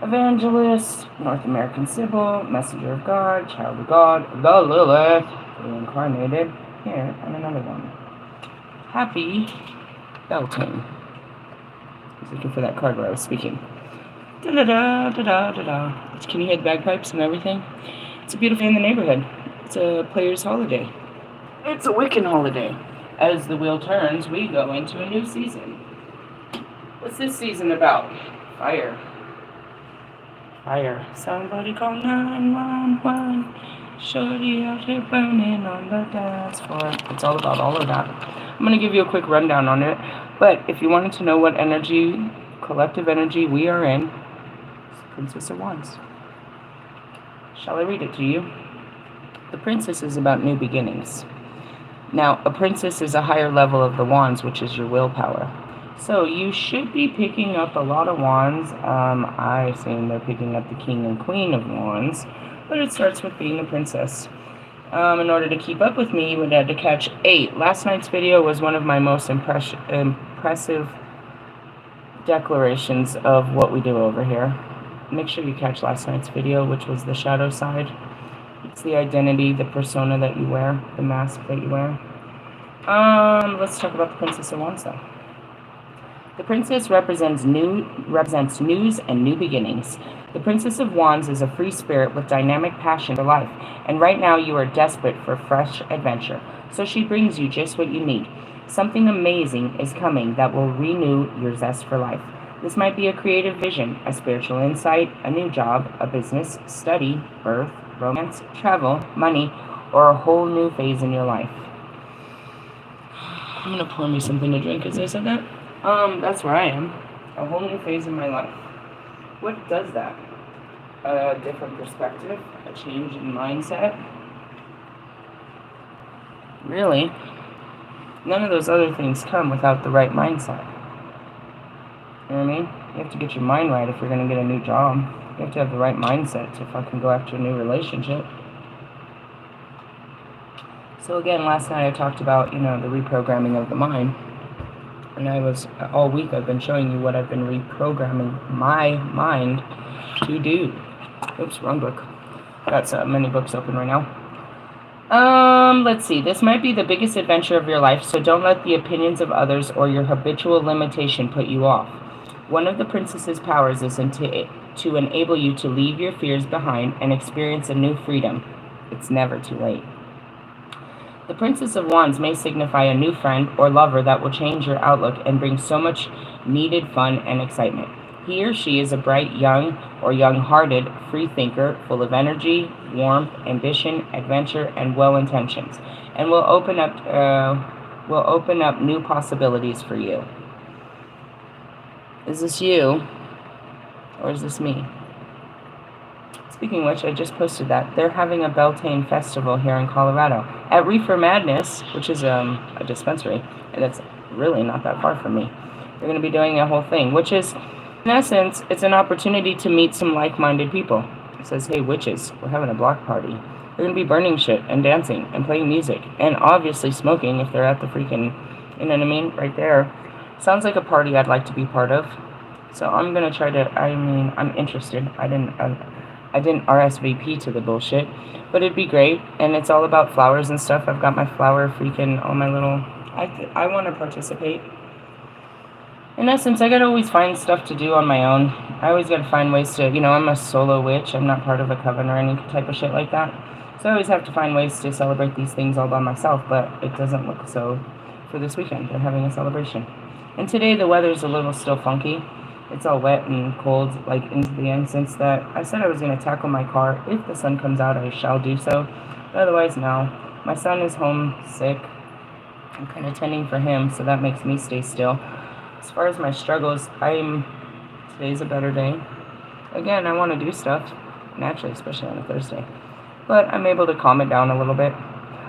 Evangelist, North American Sybil, Messenger of God, Child of God, the Lilith, reincarnated. Here, and another one. Happy Beltane. I was looking for that card where I was speaking. Da da da da da da da. Can you hear the bagpipes and everything? It's a beautiful day in the neighborhood. It's a player's holiday. It's a Wiccan holiday. As the wheel turns, we go into a new season. What's this season about? Fire. Fire. Somebody call 911. Shorty out here burning on the dance floor. It's all about all of that. I'm going to give you a quick rundown on it. But if you wanted to know what energy, collective energy we are in, it's the Princess of Wands. Shall I read it to you? The Princess is about new beginnings. Now, a princess is a higher level of the wands, which is your willpower. So you should be picking up a lot of wands. I assume they're picking up the King and Queen of Wands, but it starts with being a princess. In order to keep up with me, you would have to catch 8. Last night's video was one of my most impressive declarations of what we do over here. Make sure you catch last night's video, which was the shadow side. It's the identity, the persona that you wear, the mask that you wear. Let's talk about the Princess of Wands, though. The Princess represents news and new beginnings. The Princess of Wands is a free spirit with dynamic passion for life, and right now you are desperate for fresh adventure. So she brings you just what you need. Something amazing is coming that will renew your zest for life. This might be a creative vision, a spiritual insight, a new job, a business, study, birth, romance, travel, money, or a whole new phase in your life. I'm gonna pour me something to drink as I said that. That's where I am. A whole new phase in my life. What does that? A different perspective, a change in mindset. Really, none of those other things come without the right mindset. You know what I mean? You have to get your mind right if you're gonna get a new job. You have to have the right mindset to fucking go after a new relationship. So again, last night I talked about, the reprogramming of the mind. And all week I've been showing you what I've been reprogramming my mind to do. Oops, wrong book. Got many books open right now. Let's see. This might be the biggest adventure of your life, so don't let the opinions of others or your habitual limitation put you off. One of the princess's powers is to enable you to leave your fears behind and experience a new freedom. It's never too late. The Princess of Wands may signify a new friend or lover that will change your outlook and bring so much needed fun and excitement. He or she is a bright, young, or young-hearted free thinker, full of energy, warmth, ambition, adventure, and well-intentions, and will open up new possibilities for you. Is this you, or is this me? Speaking of which, I just posted that. They're having a Beltane festival here in Colorado. At Reefer Madness, which is a dispensary, and it's really not that far from me. They're going to be doing a whole thing, which is, in essence, it's an opportunity to meet some like-minded people. It says, hey, witches, we're having a block party. They're going to be burning shit and dancing and playing music and obviously smoking if they're at the freaking, you know what I mean, right there. Sounds like a party I'd like to be part of. So I'm going to try to, I'm interested. I didn't RSVP to the bullshit, but it'd be great, and it's all about flowers and stuff. I've got my flower freaking, all my little, I want to participate. In essence, I gotta always find stuff to do on my own. I always gotta find ways to, I'm a solo witch. I'm not part of a coven or any type of shit like that. So I always have to find ways to celebrate these things all by myself, but it doesn't look so for this weekend. They're having a celebration. And today the weather's a little still funky. It's all wet and cold, like into the end, since that I said I was going to tackle my car. If the sun comes out, I shall do so. But otherwise, no. My son is home sick. I'm kind of tending for him, so that makes me stay still. As far as my struggles, today's a better day. Again, I want to do stuff, naturally, especially on a Thursday. But I'm able to calm it down a little bit.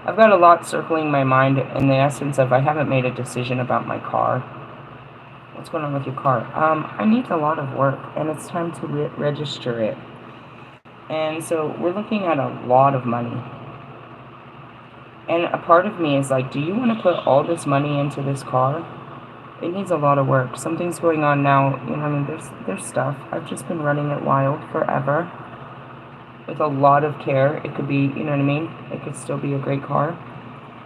I've got a lot circling my mind in the essence of I haven't made a decision about my car. What's going on with your car? I need a lot of work, and it's time to register it. And so we're looking at a lot of money. And a part of me is like, do you want to put all this money into this car? it needs a lot of work. Something's going on now, you know, I mean, there's stuff. I've just been running it wild forever with a lot of care. It could be, you know what I mean? It could still be a great car.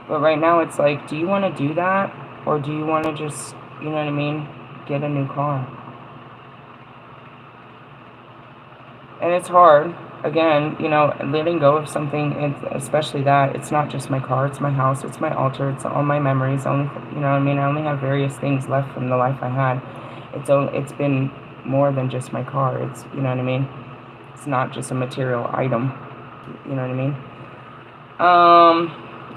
But right now it's like, do you want to do that? Or do you want to just, you know what I mean, get a new car? And it's hard. Again, you know, letting go of something, especially that, it's not just my car, it's my house, it's my altar, it's all my memories. Only, you know what I mean? I only have various things left from the life I had. It's been more than just my car. It's, you know what I mean? It's not just a material item. You know what I mean?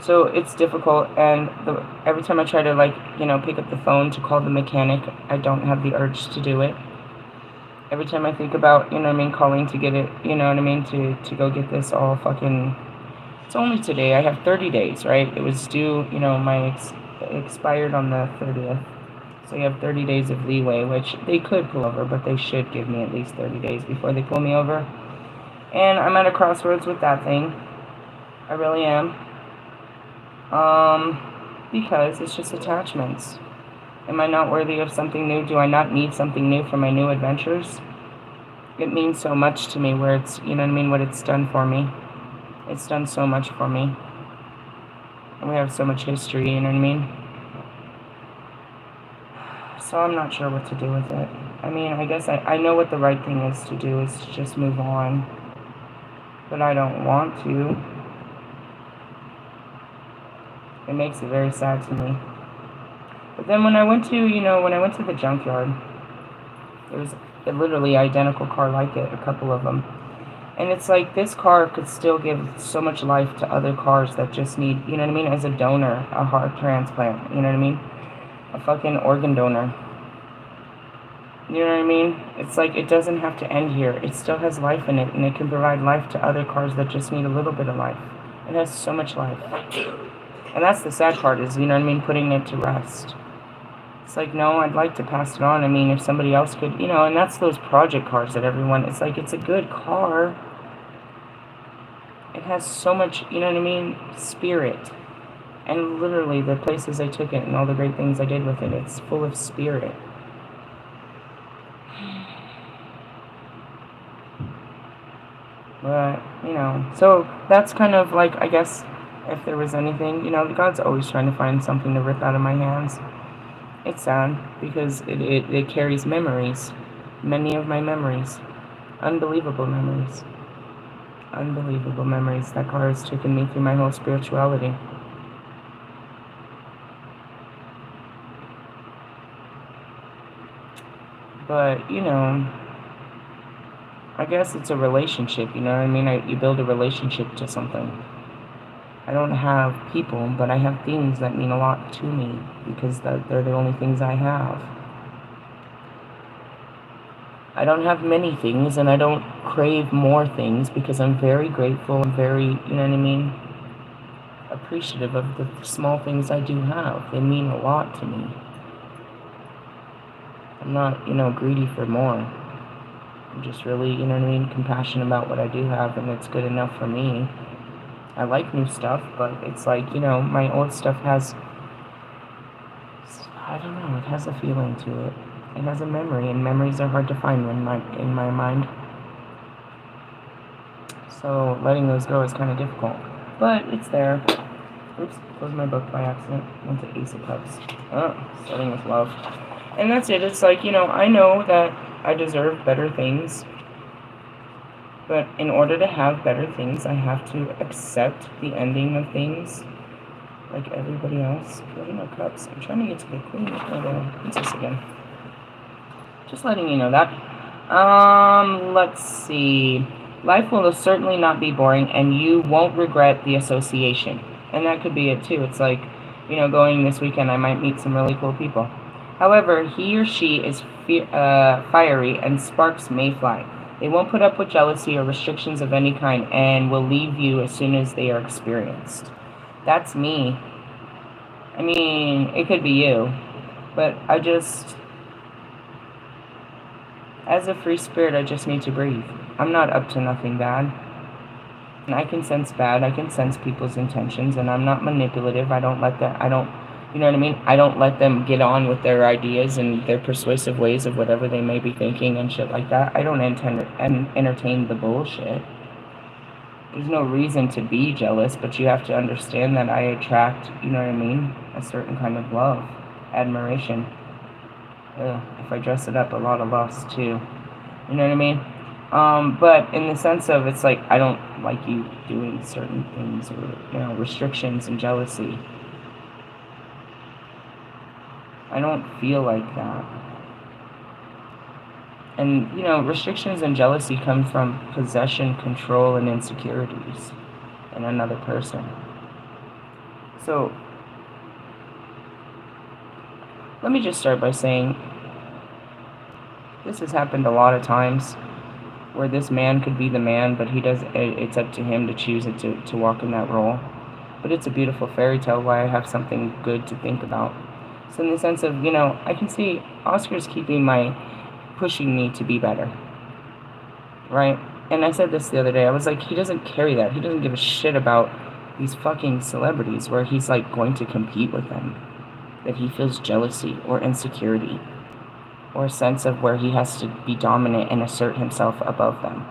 So it's difficult, and every time I try to, like, you know, pick up the phone to call the mechanic, I don't have the urge to do it. Every time I think about, you know what I mean, calling to get it, you know what I mean, to go get this all fucking, it's only today. I have 30 days, right? It was due, you know, expired on the 30th. So you have 30 days of leeway, which they could pull over, but they should give me at least 30 days before they pull me over. And I'm at a crossroads with that thing. I really am. Because it's just attachments. Am I not worthy of something new? Do I not need something new for my new adventures? It means so much to me where it's, you know what I mean, what it's done for me. It's done so much for me. And we have so much history, you know what I mean? So I'm not sure what to do with it. I mean, I guess I know what the right thing is to do, is to just move on. But I don't want to. It makes it very sad to me. But then when I went to, you know, when I went to the junkyard, there was a literally identical car like it, a couple of them. And it's like, this car could still give so much life to other cars that just need, you know what I mean, as a donor, a heart transplant, you know what I mean? A fucking organ donor. You know what I mean? It's like, it doesn't have to end here. It still has life in it, and it can provide life to other cars that just need a little bit of life. It has so much life. And that's the sad part, is, you know what I mean, putting it to rest. It's like, no, I'd like to pass it on. I mean, if somebody else could, you know, and that's those project cars that everyone, it's like, it's a good car. It has so much, you know what I mean, spirit. And literally, the places I took it and all the great things I did with it, it's full of spirit. But, you know, so that's kind of like, I guess, if there was anything, you know, God's always trying to find something to rip out of my hands. It's sad, because it carries memories. Many of my memories. Unbelievable memories. Unbelievable memories. That car has taken me through my whole spirituality. But, you know, I guess it's a relationship, you know what I mean? You build a relationship to something. I don't have people, but I have things that mean a lot to me, because they're the only things I have. I don't have many things, and I don't crave more things, because I'm very grateful and very, you know what I mean, appreciative of the small things I do have. They mean a lot to me. I'm not, you know, greedy for more. I'm just really, you know what I mean, compassionate about what I do have, and it's good enough for me. I like new stuff, but it's like, you know, my old stuff has, I don't know, it has a feeling to it. It has a memory, and memories are hard to find in my mind. So letting those go is kind of difficult, but it's there. Oops, closed my book by accident. Went to Ace of Cups. Oh, starting with love. And that's it. It's like, you know, I know that I deserve better things. But in order to have better things, I have to accept the ending of things, like everybody else. Floating my cups. I'm trying to get to the queen or the princess again. Just letting you know that. Let's see. Life will certainly not be boring, and you won't regret the association. And that could be it too. It's like, you know, going this weekend, I might meet some really cool people. However, he or she is fiery, and sparks may fly. They won't put up with jealousy or restrictions of any kind, and will leave you as soon as they are experienced. That's me. I mean, it could be you. But I just, as a free spirit, I just need to breathe. I'm not up to nothing bad. And I can sense bad. I can sense people's intentions, and I'm not manipulative. I don't let that, I don't You know what I mean? I don't let them get on with their ideas and their persuasive ways of whatever they may be thinking and shit like that. I don't entertain the bullshit. There's no reason to be jealous, but you have to understand that I attract, you know what I mean, a certain kind of love, admiration. If I dress it up, a lot of lust too. You know what I mean? But in the sense of, it's like, I don't like you doing certain things, or, you know, restrictions and jealousy. I don't feel like that. And, you know, restrictions and jealousy come from possession, control, and insecurities in another person. So, let me just start by saying, this has happened a lot of times, where this man could be the man, but it's up to him to choose it to walk in that role. But it's a beautiful fairy tale why I have something good to think about. So in the sense of, you know, I can see Oscar's pushing me to be better. Right? And I said this the other day, I was like, he doesn't carry that. He doesn't give a shit about these fucking celebrities where he's like going to compete with them. That he feels jealousy or insecurity, or a sense of where he has to be dominant and assert himself above them.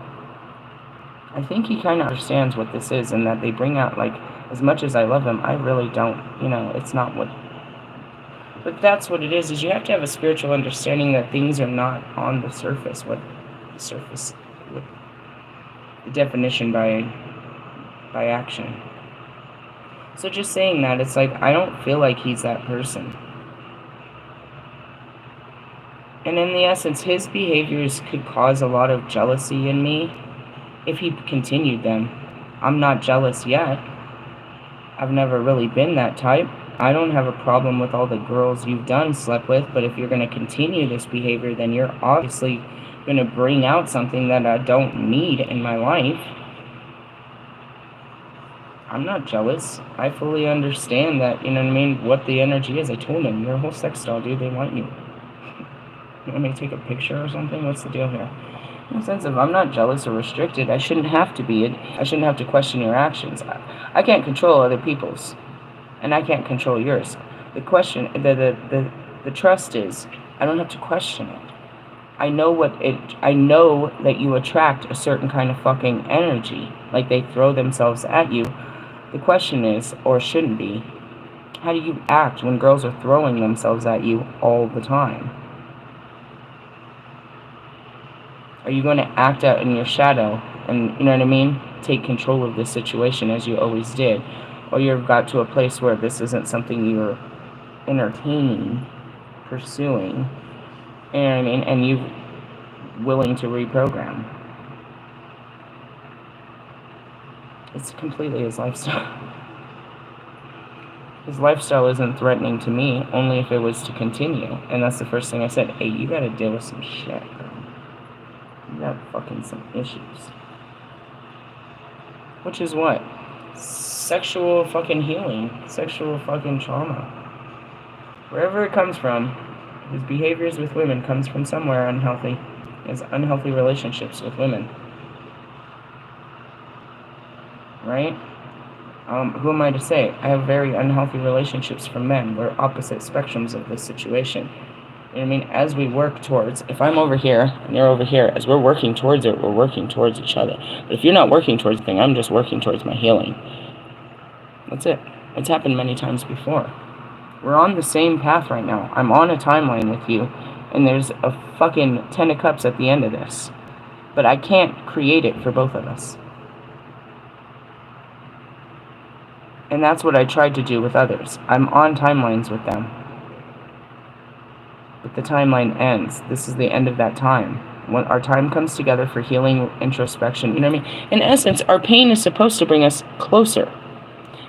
I think he kind of understands what this is, and that they bring out, like, as much as I love him, I really don't, you know, it's not what... But that's what it is you have to have a spiritual understanding that things are not on the surface. What the definition by action. So just saying that, it's like, I don't feel like he's that person. And in the essence, his behaviors could cause a lot of jealousy in me if he continued them. I'm not jealous yet. I've never really been that type. I don't have a problem with all the girls you've slept with, but if you're going to continue this behavior, then you're obviously going to bring out something that I don't need in my life. I'm not jealous. I fully understand that, you know what I mean, what the energy is. I told him, you're a whole sex doll, dude. They want you. You want me to take a picture or something? What's the deal here? In the sense of, I'm not jealous or restricted. I shouldn't have to be. I shouldn't have to question your actions. I can't control other people's, and I can't control yours. The question, the trust is, I don't have to question it. I know that you attract a certain kind of fucking energy, like they throw themselves at you. The question is, or shouldn't be, how do you act when girls are throwing themselves at you all the time? Are you going to act out in your shadow and, you know what I mean, take control of this situation as you always did? Or you've got to a place where this isn't something you're entertaining, pursuing, you know what I mean, and you're willing to reprogram. It's completely his lifestyle. His lifestyle isn't threatening to me, only if it was to continue. And that's the first thing I said. Hey, you gotta deal with some shit, bro. You got fucking some issues. Which is what? Sexual fucking healing. Sexual fucking trauma. Wherever it comes from, his behaviors with women comes from somewhere unhealthy. His unhealthy relationships with women. Right? Who am I to say? I have very unhealthy relationships from men. We're opposite spectrums of this situation. You know what I mean? As we work towards, if I'm over here and you're over here, as we're working towards it, we're working towards each other. But if you're not working towards the thing, I'm just working towards my healing. That's it. It's happened many times before. We're on the same path right now. I'm on a timeline with you, and there's a fucking 10 of cups at the end of this. But I can't create it for both of us. And that's what I tried to do with others. I'm on timelines with them. But the timeline ends. This is the end of that time. When our time comes together for healing, introspection, you know what I mean? In essence, our pain is supposed to bring us closer.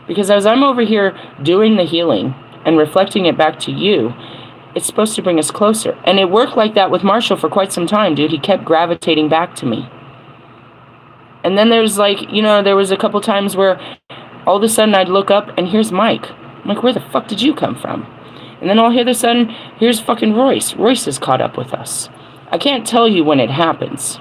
Because as I'm over here doing the healing and reflecting it back to you, it's supposed to bring us closer. And it worked like that with Marshall for quite some time, dude. He kept gravitating back to me. And then there's like, you know, there was a couple times where all of a sudden I'd look up and here's Mike. I'm like, where the fuck did you come from? And then all of a sudden, here's fucking Royce. Royce is caught up with us. I can't tell you when it happens.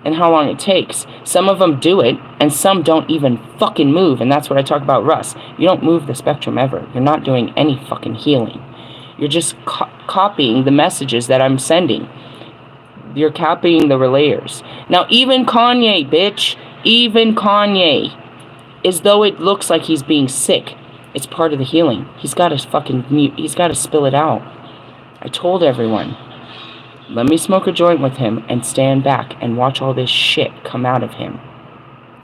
and how long it takes. Some of them do it, and some don't even fucking move, and that's what I talk about, Russ. You don't move the spectrum ever. You're not doing any fucking healing. You're just copying the messages that I'm sending. You're copying the relayers. Now, even Kanye, bitch, even Kanye, as though it looks like he's being sick, it's part of the healing. He's got to he's got to spill it out. I told everyone, let me smoke a joint with him and stand back and watch all this shit come out of him.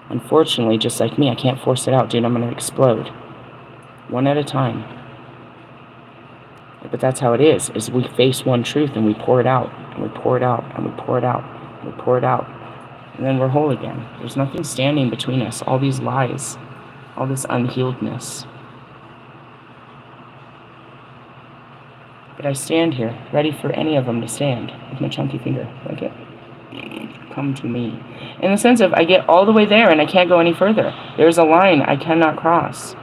Unfortunately, just like me, I can't force it out, dude. I'm going to explode. One at a time. But that's how it is we face one truth and we pour it out, and we pour it out, and we pour it out, and we pour it out. And then we're whole again. There's nothing standing between us. All these lies. All this unhealedness. But I stand here, ready for any of them to stand, with my chunky finger, like it. Come to me. In the sense of, I get all the way there and I can't go any further. There's a line I cannot cross.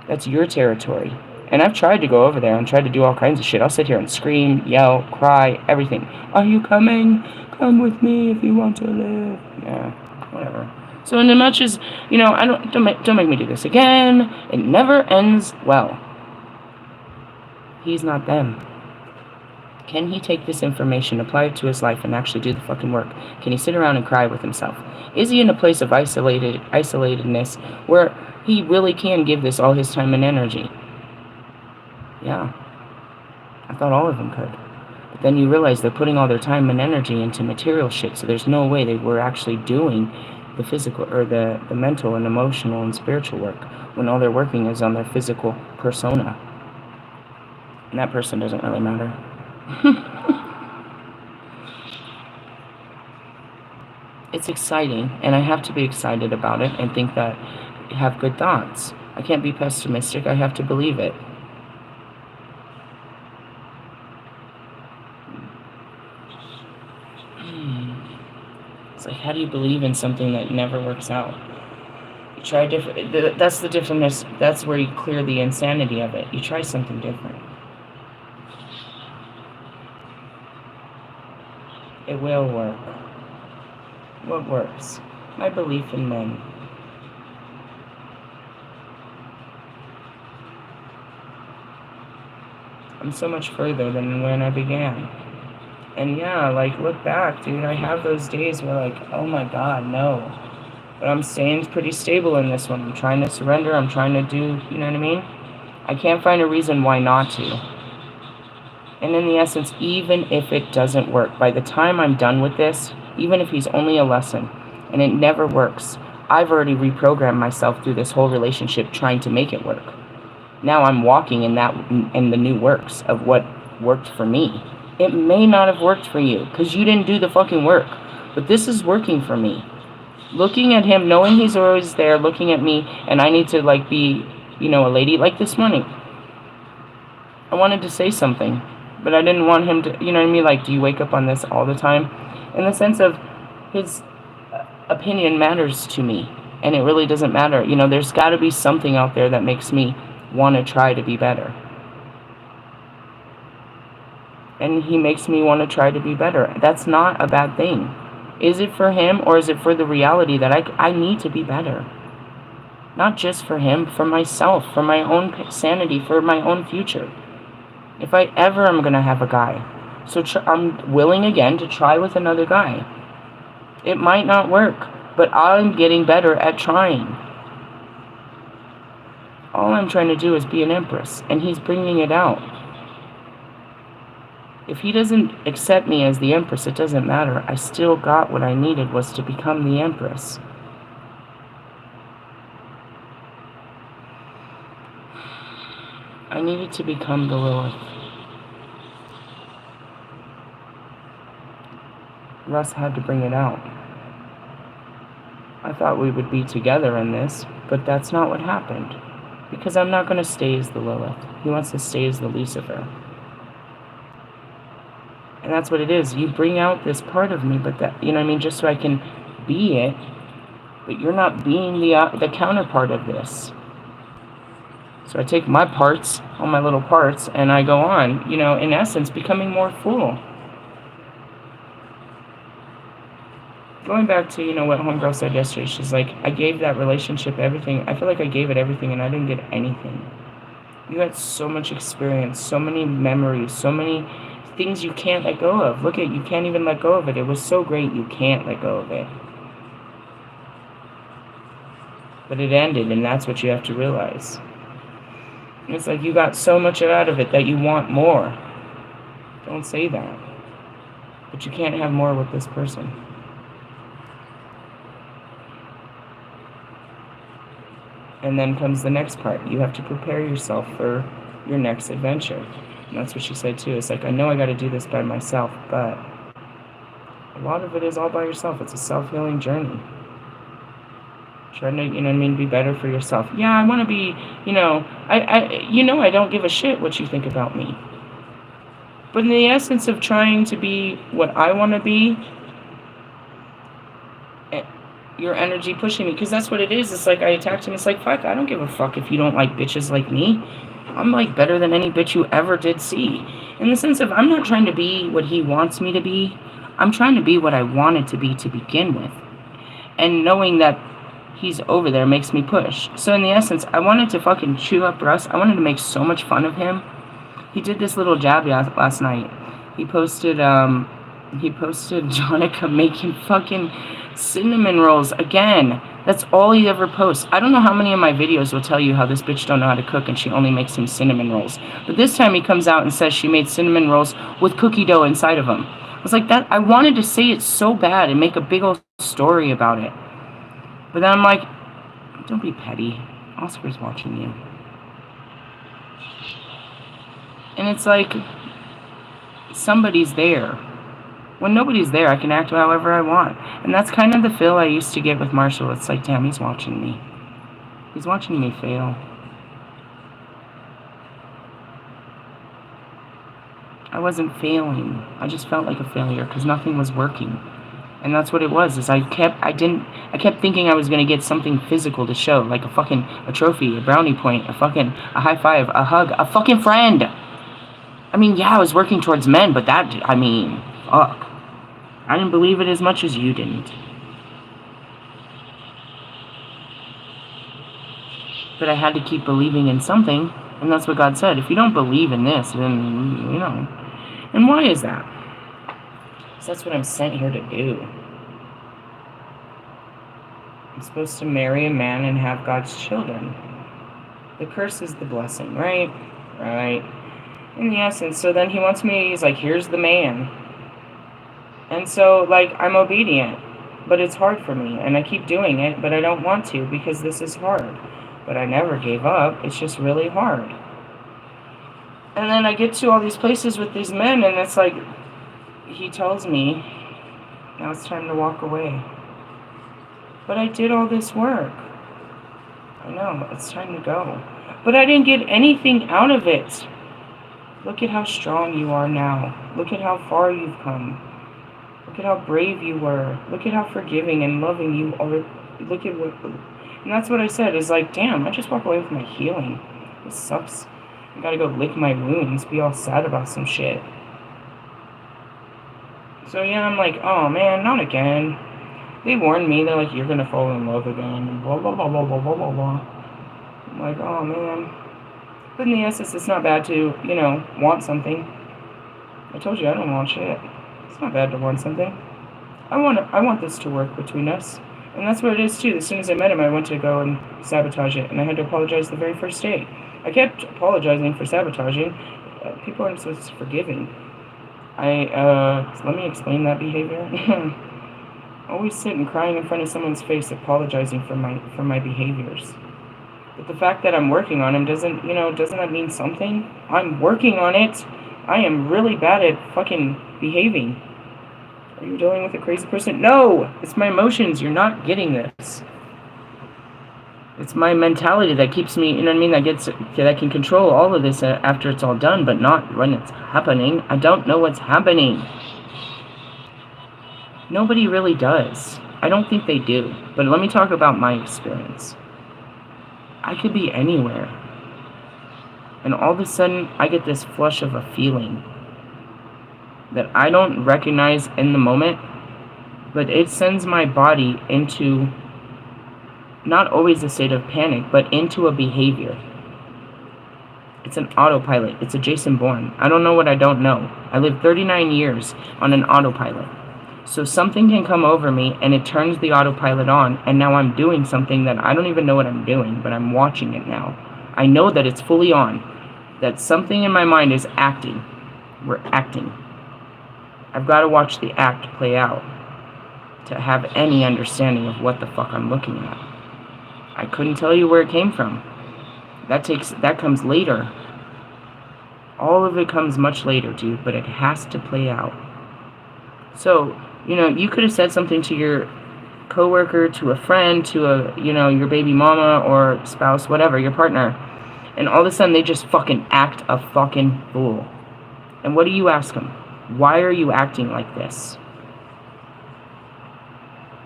That's your territory. And I've tried to go over there and tried to do all kinds of shit. I'll sit here and scream, yell, cry, everything. Are you coming? Come with me if you want to live. Yeah, whatever. So in as much as, you know, don't make me do this again. It never ends well. He's not them. Can he take this information, apply it to his life, and actually do the fucking work? Can he sit around and cry with himself? Is he in a place of isolatedness where he really can give this all his time and energy? Yeah. I thought all of them could. But then you realize they're putting all their time and energy into material shit, so there's no way they were actually doing the physical, or the mental and emotional and spiritual work, when all they're working is on their physical persona. And that person doesn't really matter. It's exciting, and I have to be excited about it and think that, have good thoughts. I can't be pessimistic, I have to believe it. It's like, how do you believe in something that never works out? You try different. That's the difference. That's where you clear the insanity of it. You try something different. It will work. What works? My belief in men. I'm so much further than when I began. And yeah, like, look back, dude. I have those days where, like, oh my God, no. But I'm staying pretty stable in this one. I'm trying to surrender. I'm trying to do, you know what I mean? I can't find a reason why not to. And in the essence, even if it doesn't work, by the time I'm done with this, even if he's only a lesson and it never works, I've already reprogrammed myself through this whole relationship trying to make it work. Now I'm walking in the new works of what worked for me. It may not have worked for you because you didn't do the fucking work, but this is working for me. Looking at him, knowing he's always there, looking at me, and I need to, like, be, you know, a lady. Like this morning, I wanted to say something, but I didn't want him to, you know what I mean? Like, do you wake up on this all the time? In the sense of, his opinion matters to me, and it really doesn't matter. You know, there's got to be something out there that makes me want to try to be better. And he makes me want to try to be better. That's not a bad thing. Is it for him, or is it for the reality that I need to be better? Not just for him, for myself, for my own sanity, for my own future. If I ever am going to have a guy. So I'm willing again to try with another guy. It might not work, but I'm getting better at trying. All I'm trying to do is be an empress, and he's bringing it out. If he doesn't accept me as the empress, it doesn't matter. I still got what I needed, was to become the empress. I needed to become the Lilith. Russ had to bring it out. I thought we would be together in this, but that's not what happened. Because I'm not going to stay as the Lilith. He wants to stay as the Lucifer. And that's what it is. You bring out this part of me, but that, you know what I mean, just so I can be it. But you're not being the counterpart of this. So I take my parts, all my little parts, and I go on, you know, in essence, becoming more full. going back to, what Homegirl said yesterday, she's like, I gave that relationship everything. I feel like I gave it everything and I didn't get anything. You had so much experience, so many memories, so many things you can't let go of. Look at, you can't even let go of it. It was so great, you can't let go of it. But it ended, and that's what you have to realize. It's like you got so much out of it that you want more. Don't say that. But you can't have more with this person. And then comes the next part. You have to prepare yourself for your next adventure. And that's what she said too. It's like, I know I got to do this by myself, but a lot of it is all by yourself. It's a self-healing journey. Trying to, be better for yourself. Yeah, I want to be, I don't give a shit what you think about me. But in the essence of trying to be what I want to be, your energy pushing me, because that's what it is. It's like I attacked him. It's like, fuck, I don't give a fuck if you don't like bitches like me. I'm like better than any bitch you ever did see. In the sense of, I'm not trying to be what he wants me to be. I'm trying to be what I wanted to be to begin with. And knowing that he's over there makes me push. So in the essence, I wanted to fucking chew up Russ. I wanted to make so much fun of him. He did this little jab last night. He posted Jonica making fucking cinnamon rolls again. That's all he ever posts. I don't know how many of my videos will tell you how this bitch don't know how to cook and she only makes him cinnamon rolls. But this time he comes out and says she made cinnamon rolls with cookie dough inside of them. I was like, that. I wanted to say it so bad and make a big old story about it. But then I'm like, don't be petty. Oscar's watching you. And it's like, somebody's there. When nobody's there, I can act however I want. And that's kind of the feel I used to get with Marshall. It's like, damn, he's watching me. He's watching me fail. I wasn't failing. I just felt like a failure because nothing was working. And that's what it was, is I kept thinking I was going to get something physical to show, like a trophy, a brownie point, a high five, a hug, a fucking friend. I mean, yeah, I was working towards men, but fuck. I didn't believe it as much as you didn't. But I had to keep believing in something, and that's what God said. If you don't believe in this, then, And why is that? Because that's what I'm sent here to do. I'm supposed to marry a man and have God's children. The curse is the blessing, right? Right. In the essence. So then he wants me, he's like, here's the man. And so, I'm obedient. But it's hard for me. And I keep doing it, but I don't want to because this is hard. But I never gave up. It's just really hard. And then I get to all these places with these men, and it's like, he tells me, now it's time to walk away. But I did all this work. I know, it's time to go. But I didn't get anything out of it. Look at how strong you are now. Look at how far you've come. Look at how brave you were. Look at how forgiving and loving you are. Look at what... And that's what I said, is like, damn, I just walk away with my healing. This sucks. I gotta go lick my wounds, be all sad about some shit. So yeah, I'm like, oh man, not again. They warned me, they're like, you're gonna fall in love again, and blah, blah, blah, blah, blah, blah, blah, blah. I'm like, oh man. But in the essence, it's not bad to, want something. I told you I don't want shit. It's not bad to want something. I want this to work between us. And that's what it is too. As soon as I met him, I went to go and sabotage it, and I had to apologize the very first day. I kept apologizing for sabotaging. People aren't supposed to be forgiving. Let me explain that behavior. Always sitting crying in front of someone's face, apologizing for my behaviors. But the fact that I'm working on them doesn't that mean something? I'm working on it. I am really bad at fucking behaving. Are you dealing with a crazy person? No! It's my emotions. You're not getting this. It's my mentality that keeps me, that can control all of this after it's all done, but not when it's happening. I don't know what's happening. Nobody really does. I don't think they do. But let me talk about my experience. I could be anywhere. And all of a sudden, I get this flush of a feeling that I don't recognize in the moment, but it sends my body into not always a state of panic, but into a behavior. It's an autopilot. It's a Jason Bourne. I don't know what I don't know. I lived 39 years on an autopilot. So something can come over me and it turns the autopilot on, and now I'm doing something that I don't even know what I'm doing, but I'm watching it now. I know that it's fully on, that something in my mind is acting. We're acting. I've got to watch the act play out to have any understanding of what the fuck I'm looking at. I couldn't tell you where it came from. That comes later. All of it comes much later, dude, but it has to play out. So, you could have said something to your coworker, to a friend, to your baby mama or spouse, whatever, your partner, and all of a sudden they just fucking act a fucking fool. And what do you ask them? Why are you acting like this?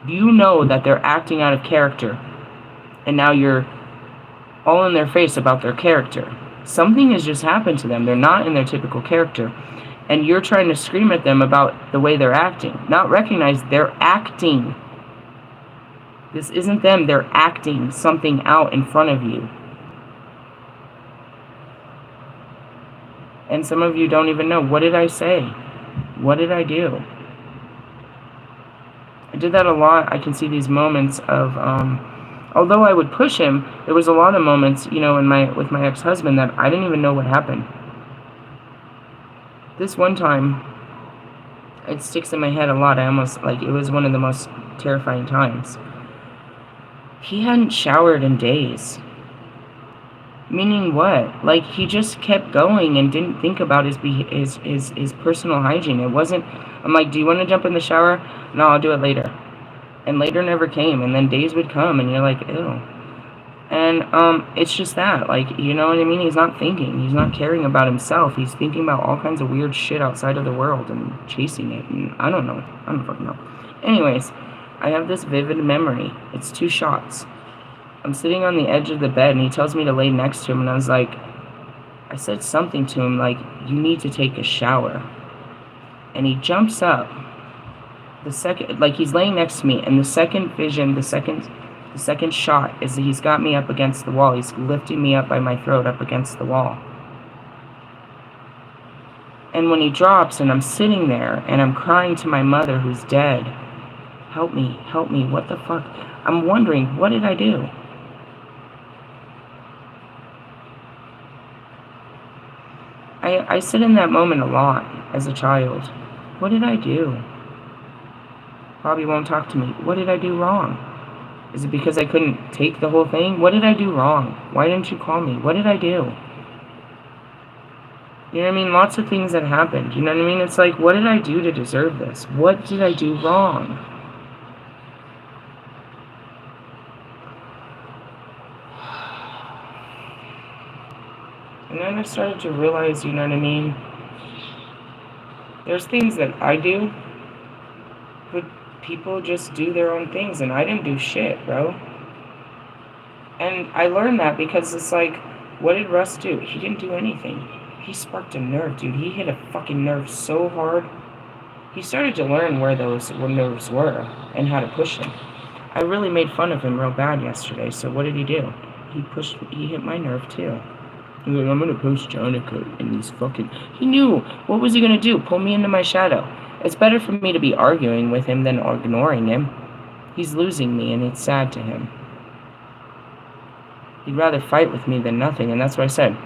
You know that they're acting out of character, and now you're all in their face about their character. Something has just happened to them. They're not in their typical character. And you're trying to scream at them about the way they're acting. Not recognize they're acting. This isn't them. They're acting something out in front of you. And some of you don't even know. What did I say? What did I do? I did that a lot. I can see these moments of... although I would push him, there was a lot of moments, with my ex-husband that I didn't even know what happened. This one time, it sticks in my head a lot. It was one of the most terrifying times. He hadn't showered in days. Meaning what? Like, he just kept going and didn't think about his personal hygiene. It wasn't, I'm like, do you want to jump in the shower? No, I'll do it later. And later never came, and then days would come, and you're like, ew. And it's just that, you know what I mean? He's not thinking. He's not caring about himself. He's thinking about all kinds of weird shit outside of the world and chasing it, and I don't know. I don't fucking know. Anyways, I have this vivid memory. It's 2 shots. I'm sitting on the edge of the bed, and he tells me to lay next to him, and I said something to him like, you need to take a shower. And he jumps up. The second, he's laying next to me, and the second vision, the second shot is that he's got me up against the wall. He's lifting me up by my throat up against the wall. And when he drops, and I'm sitting there, and I'm crying to my mother who's dead, help me, what the fuck? I'm wondering, what did I do? I sit in that moment a lot as a child. What did I do? Bobby won't talk to me. What did I do wrong? Is it because I couldn't take the whole thing? What did I do wrong? Why didn't you call me? What did I do? You know what I mean? Lots of things that happened. You know what I mean? It's like, what did I do to deserve this? What did I do wrong? And then I started to realize, you know what I mean? There's things that I do, but people just do their own things, and I didn't do shit, bro. And I learned that because it's like, what did Russ do? He didn't do anything. He sparked a nerve, dude. He hit a fucking nerve so hard. He started to learn where those nerves were and how to push them. I really made fun of him real bad yesterday, so what did he do? He hit my nerve too. He's like, I'm gonna push Jonica in these fucking... He knew. What was he gonna do? Pull me into my shadow. It's better for me to be arguing with him than ignoring him. He's losing me, and it's sad to him. He'd rather fight with me than nothing, and that's what I said.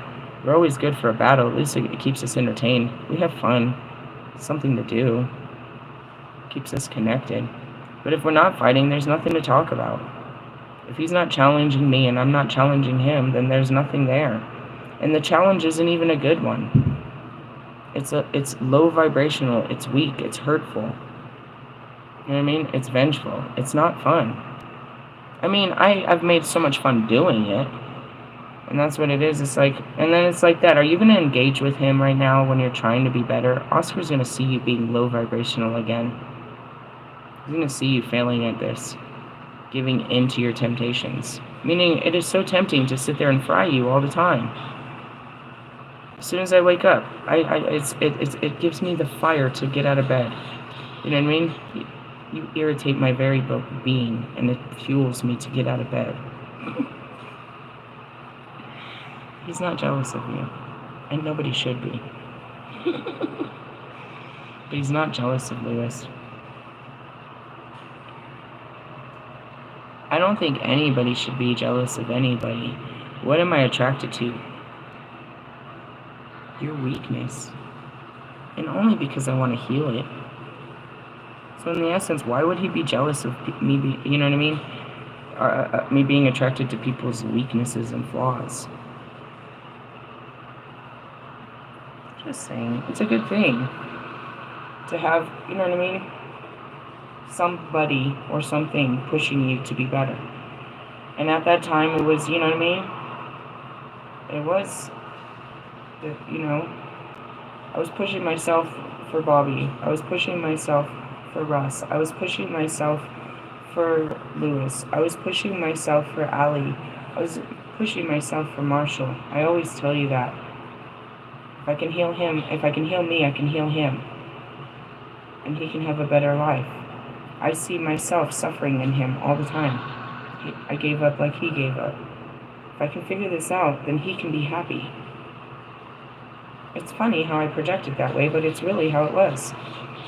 We're always good for a battle. At least it keeps us entertained. We have fun. It's something to do. It keeps us connected. But if we're not fighting, there's nothing to talk about. If he's not challenging me and I'm not challenging him, then there's nothing there. And the challenge isn't even a good one. It's low vibrational, it's weak, it's hurtful. You know what I mean? It's vengeful. It's not fun. I mean, I've made so much fun doing it. And that's what it is. It's like, and then it's like that. Are you going to engage with him right now when you're trying to be better? Oscar's going to see you being low vibrational again. He's going to see you failing at this. Giving in to your temptations. Meaning, it is so tempting to sit there and fry you all the time. As soon as I wake up, it gives me the fire to get out of bed. You know what I mean? You irritate my very being, and it fuels me to get out of bed. He's not jealous of you, and nobody should be. But he's not jealous of Lewis. I don't think anybody should be jealous of anybody. What am I attracted to? Your weakness. And only because I want to heal it. So in the essence, why would he be jealous of me, you know what I mean? Me being attracted to people's weaknesses and flaws. Just saying, it's a good thing to have, you know what I mean? Somebody or something pushing you to be better. And at that time, it was, you know what I mean? It was, you know, I was pushing myself for Bobby. I was pushing myself for Russ. I was pushing myself for Lewis. I was pushing myself for Allie. I was pushing myself for Marshall. I always tell you that. If I can heal him, if I can heal me, I can heal him. And he can have a better life. I see myself suffering in him all the time. I gave up like he gave up. If I can figure this out, then he can be happy. It's funny how I projected that way, but it's really how it was.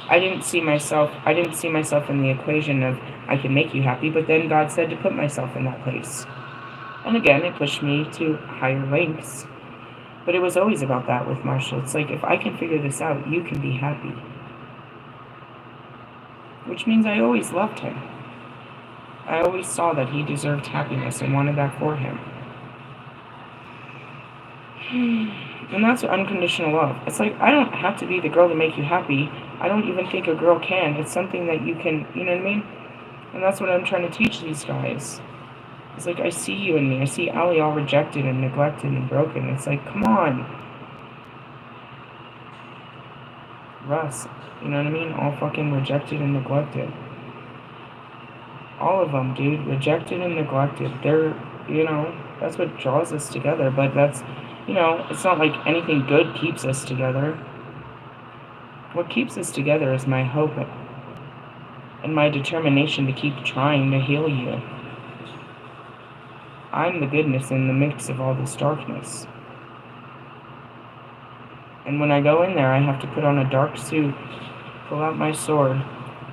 I didn't see myself in the equation of I can make you happy, but then God said to put myself in that place. And again, it pushed me to higher lengths. But it was always about that with Marshall. It's like, if I can figure this out, you can be happy. Which means I always loved him. I always saw that he deserved happiness and wanted that for him. And that's unconditional love. It's like, I don't have to be the girl to make you happy. I don't even think a girl can. It's something that you can, you know what I mean? And that's what I'm trying to teach these guys. It's like, I see you in me. I see Allie all rejected and neglected and broken. It's like, come on. Russ, you know what I mean? All fucking rejected and neglected. All of them, dude. Rejected and neglected. They're, you know, that's what draws us together. But that's, you know, it's not like anything good keeps us together. What keeps us together is my hope and my determination to keep trying to heal you. I'm the goodness in the mix of all this darkness. And when I go in there, I have to put on a dark suit, pull out my sword,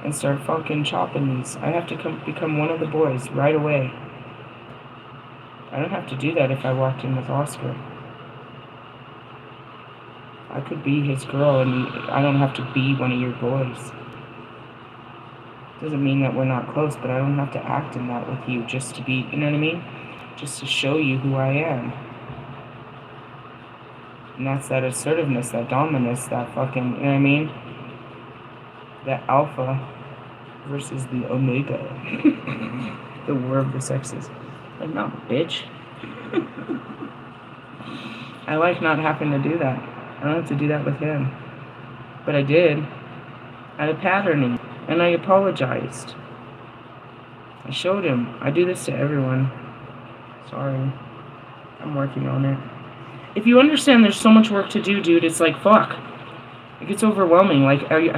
and start fucking chopping these. I have to become one of the boys right away. I don't have to do that if I walked in with Oscar. I could be his girl, and I don't have to be one of your boys. Doesn't mean that we're not close, but I don't have to act in that with you just to be, you know what I mean? Just to show you who I am. And that's that assertiveness, that dominance, that fucking, you know what I mean? That alpha versus the omega. The war of the sexes. Like, no, bitch. I like not having to do that. I don't have to do that with him. But I did. Out of patterning. And I apologized. I showed him. I do this to everyone. Sorry. I'm working on it. If you understand there's so much work to do, dude, it's like, fuck. It gets overwhelming. Like, you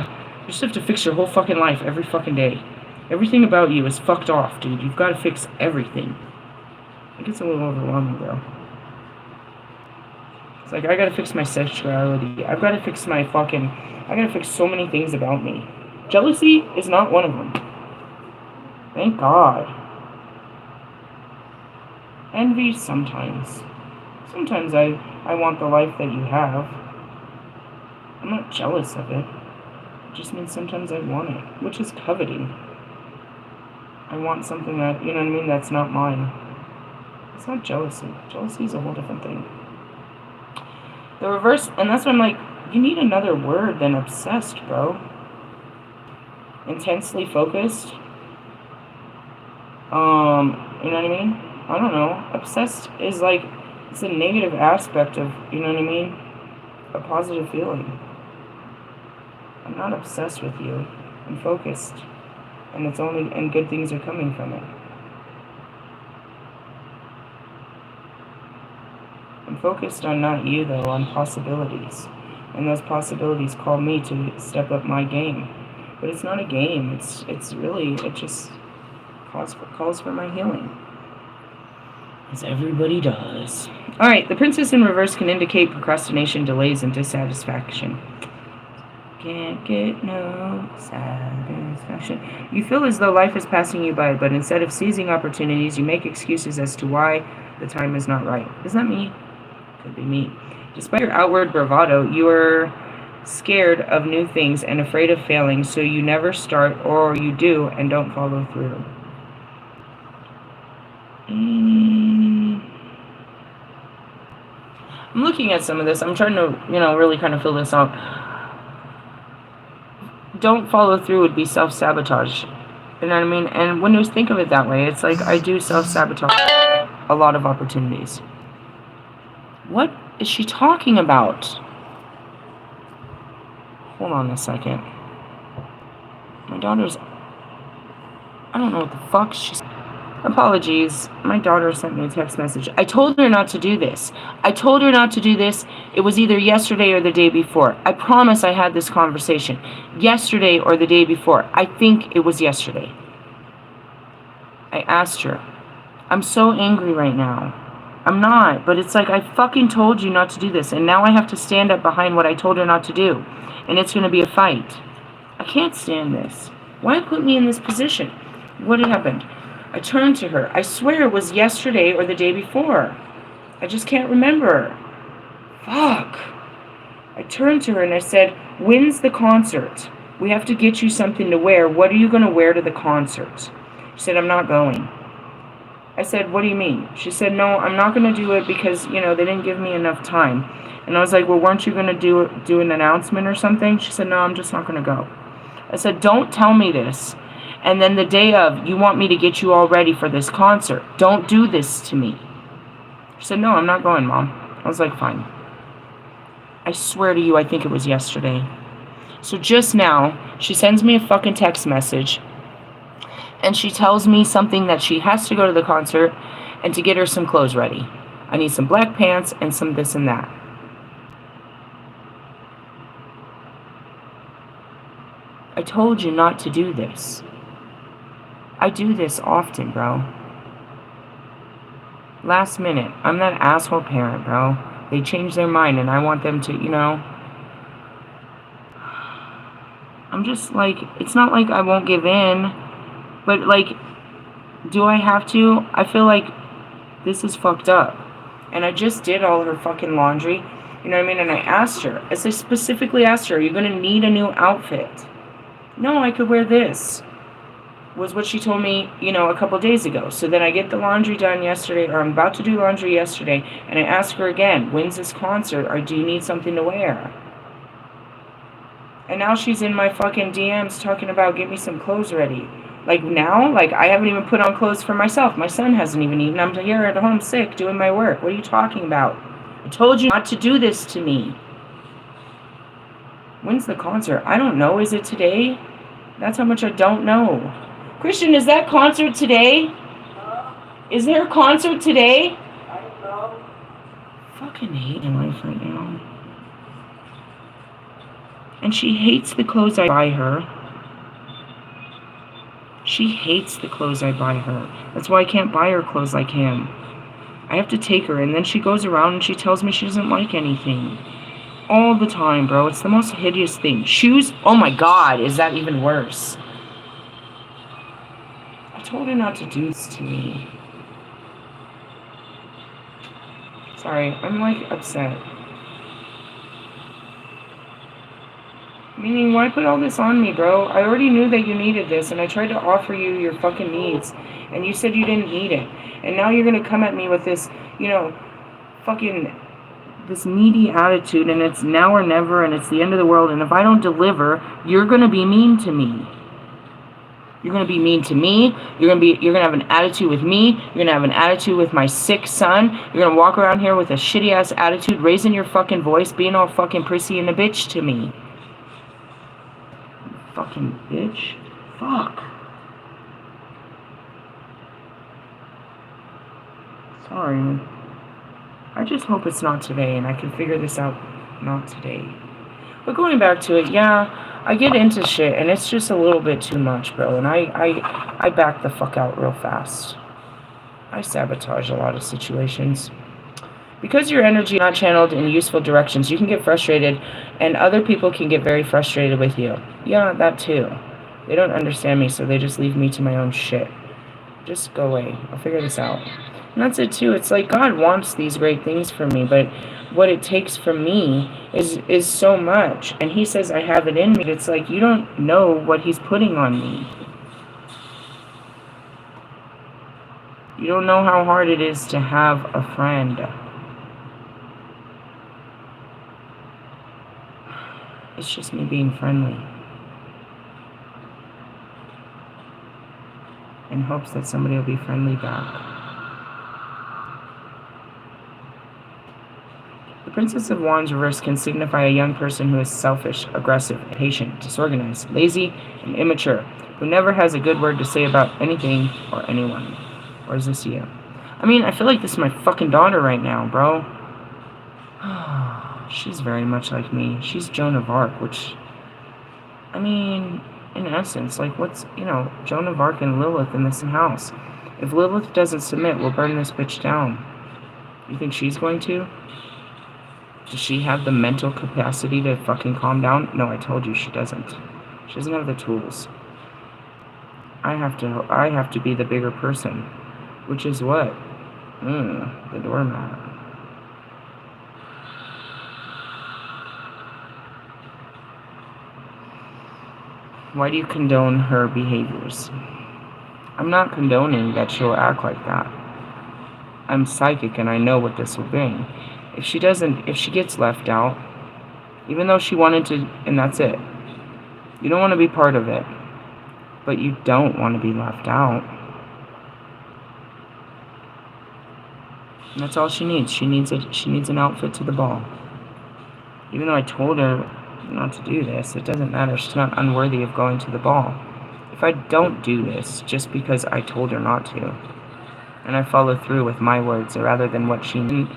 just have to fix your whole fucking life every fucking day. Everything about you is fucked off, dude. You've got to fix everything. It gets a little overwhelming, bro. It's like, I gotta fix my sexuality. I've gotta fix my fucking... I gotta fix so many things about me. Jealousy is not one of them. Thank God. Envy, sometimes. Sometimes I want the life that you have. I'm not jealous of it. It just means sometimes I want it, which is coveting. I want something that, you know what I mean, that's not mine. It's not jealousy. Jealousy is a whole different thing. The reverse, and that's when I'm like, you need another word than obsessed, bro. Intensely focused. You know what I mean? I don't know. Obsessed is like, it's a negative aspect of, you know what I mean? A positive feeling. I'm not obsessed with you. I'm focused. And it's only, and good things are coming from it. I'm focused on not you, though, on possibilities. And those possibilities call me to step up my game. But it's not a game. It's really, it just calls for my healing. As everybody does. Alright, the Princess in reverse can indicate procrastination, delays, and dissatisfaction. Can't get no satisfaction. You feel as though life is passing you by, but instead of seizing opportunities, you make excuses as to why the time is not right. Is that me? Could be me. Despite your outward bravado, you are scared of new things and afraid of failing, so you never start, or you do and don't follow through. I'm looking at some of this. I'm trying to, really kind of fill this out. Don't follow through would be self-sabotage. You know what I mean? And when you think of it that way, it's like I do self-sabotage a lot of opportunities. What is she talking about? Hold on a second. My daughter's... I don't know what the fuck she's... Apologies. My daughter sent me a text message. I told her not to do this. I told her not to do this. It was either yesterday or the day before. I promise I had this conversation. Yesterday or the day before. I think it was yesterday. I asked her. I'm so angry right now. I'm not, but it's like I fucking told you not to do this, and now I have to stand up behind what I told her not to do, and it's going to be a fight. I can't stand this. Why put me in this position? What had happened? I turned to her. I swear it was yesterday or the day before. I just can't remember. Fuck. I turned to her and I said, when's the concert? We have to get you something to wear. What are you going to wear to the concert? She said, I'm not going. I said, what do you mean? She said, no, I'm not going to do it because, they didn't give me enough time. And I was like, well, weren't you going to do an announcement or something? She said, no, I'm just not going to go. I said, don't tell me this. And then the day of, you want me to get you all ready for this concert. Don't do this to me. She said, no, I'm not going, Mom. I was like, fine. I swear to you, I think it was yesterday. So just now, she sends me a fucking text message. And she tells me something that she has to go to the concert and to get her some clothes ready. I need some black pants and some this and that. I told you not to do this. I do this often, bro. Last minute. I'm that asshole parent, bro. They change their mind and I want them to, I'm just like, it's not like I won't give in, but like, do I have to? I feel like this is fucked up. And I just did all her fucking laundry, you know what I mean? And I asked her, I specifically asked her, are you going to need a new outfit? No, I could wear this. Was what she told me, a couple days ago. So then I get the laundry done yesterday, or I'm about to do laundry yesterday, and I ask her again, when's this concert, or do you need something to wear? And now she's in my fucking DMs talking about get me some clothes ready. Like now, like I haven't even put on clothes for myself. My son hasn't even eaten. I'm here at home sick doing my work. What are you talking about? I told you not to do this to me. When's the concert? I don't know. Is it today? That's how much I don't know. Christian, is that concert today? Is there a concert today? I don't know. Fucking hating life right now. And she hates the clothes I buy her. She hates the clothes I buy her. That's why I can't buy her clothes like him. I have to take her, and then she goes around and she tells me she doesn't like anything. All the time, bro. It's the most hideous thing. Shoes? Oh my god, is that even worse? I told her not to do this to me. Sorry, I'm like upset. Meaning, why put all this on me, bro? I already knew that you needed this, and I tried to offer you your fucking needs, and you said you didn't need it. And now you're gonna come at me with this, fucking, this needy attitude, and it's now or never, and it's the end of the world, and if I don't deliver, you're gonna be mean to me. You're gonna be mean to me. You're gonna have an attitude with me. You're gonna have an attitude with my sick son. You're gonna walk around here with a shitty ass attitude, raising your fucking voice, being all fucking prissy and a bitch to me. Fucking bitch. Fuck. Sorry. I just hope it's not today and I can figure this out not today. But going back to it, yeah, I get into shit, and it's just a little bit too much, bro. And I back the fuck out real fast. I sabotage a lot of situations. Because your energy is not channeled in useful directions, you can get frustrated, and other people can get very frustrated with you. Yeah, that too. They don't understand me, so they just leave me to my own shit. Just go away. I'll figure this out. And that's it too. It's like God wants these great things for me, but what it takes from me is so much. And he says I have it in me. It's like you don't know what he's putting on me. You don't know how hard it is to have a friend. It's just me being friendly. In hopes that somebody will be friendly back. The Princess of Wands reversed can signify a young person who is selfish, aggressive, impatient, disorganized, lazy, and immature, who never has a good word to say about anything or anyone. Or is this you? I mean, I feel like this is my fucking daughter right now, bro. She's very much like me. She's Joan of Arc, which, I mean, in essence, like, what's, Joan of Arc and Lilith in the same house. If Lilith doesn't submit, we'll burn this bitch down. You think she's going to? Does she have the mental capacity to fucking calm down? No, I told you she doesn't. She doesn't have the tools. I have to be the bigger person. Which is what? The doormat. Why do you condone her behaviors? I'm not condoning that she'll act like that. I'm psychic and I know what this will bring. If she gets left out, even though she wanted to, and that's it. You don't want to be part of it, but you don't want to be left out. And that's all she needs. She needs an outfit to the ball. Even though I told her not to do this, it doesn't matter. She's not unworthy of going to the ball. If I don't do this just because I told her not to, and I follow through with my words rather than what she needs,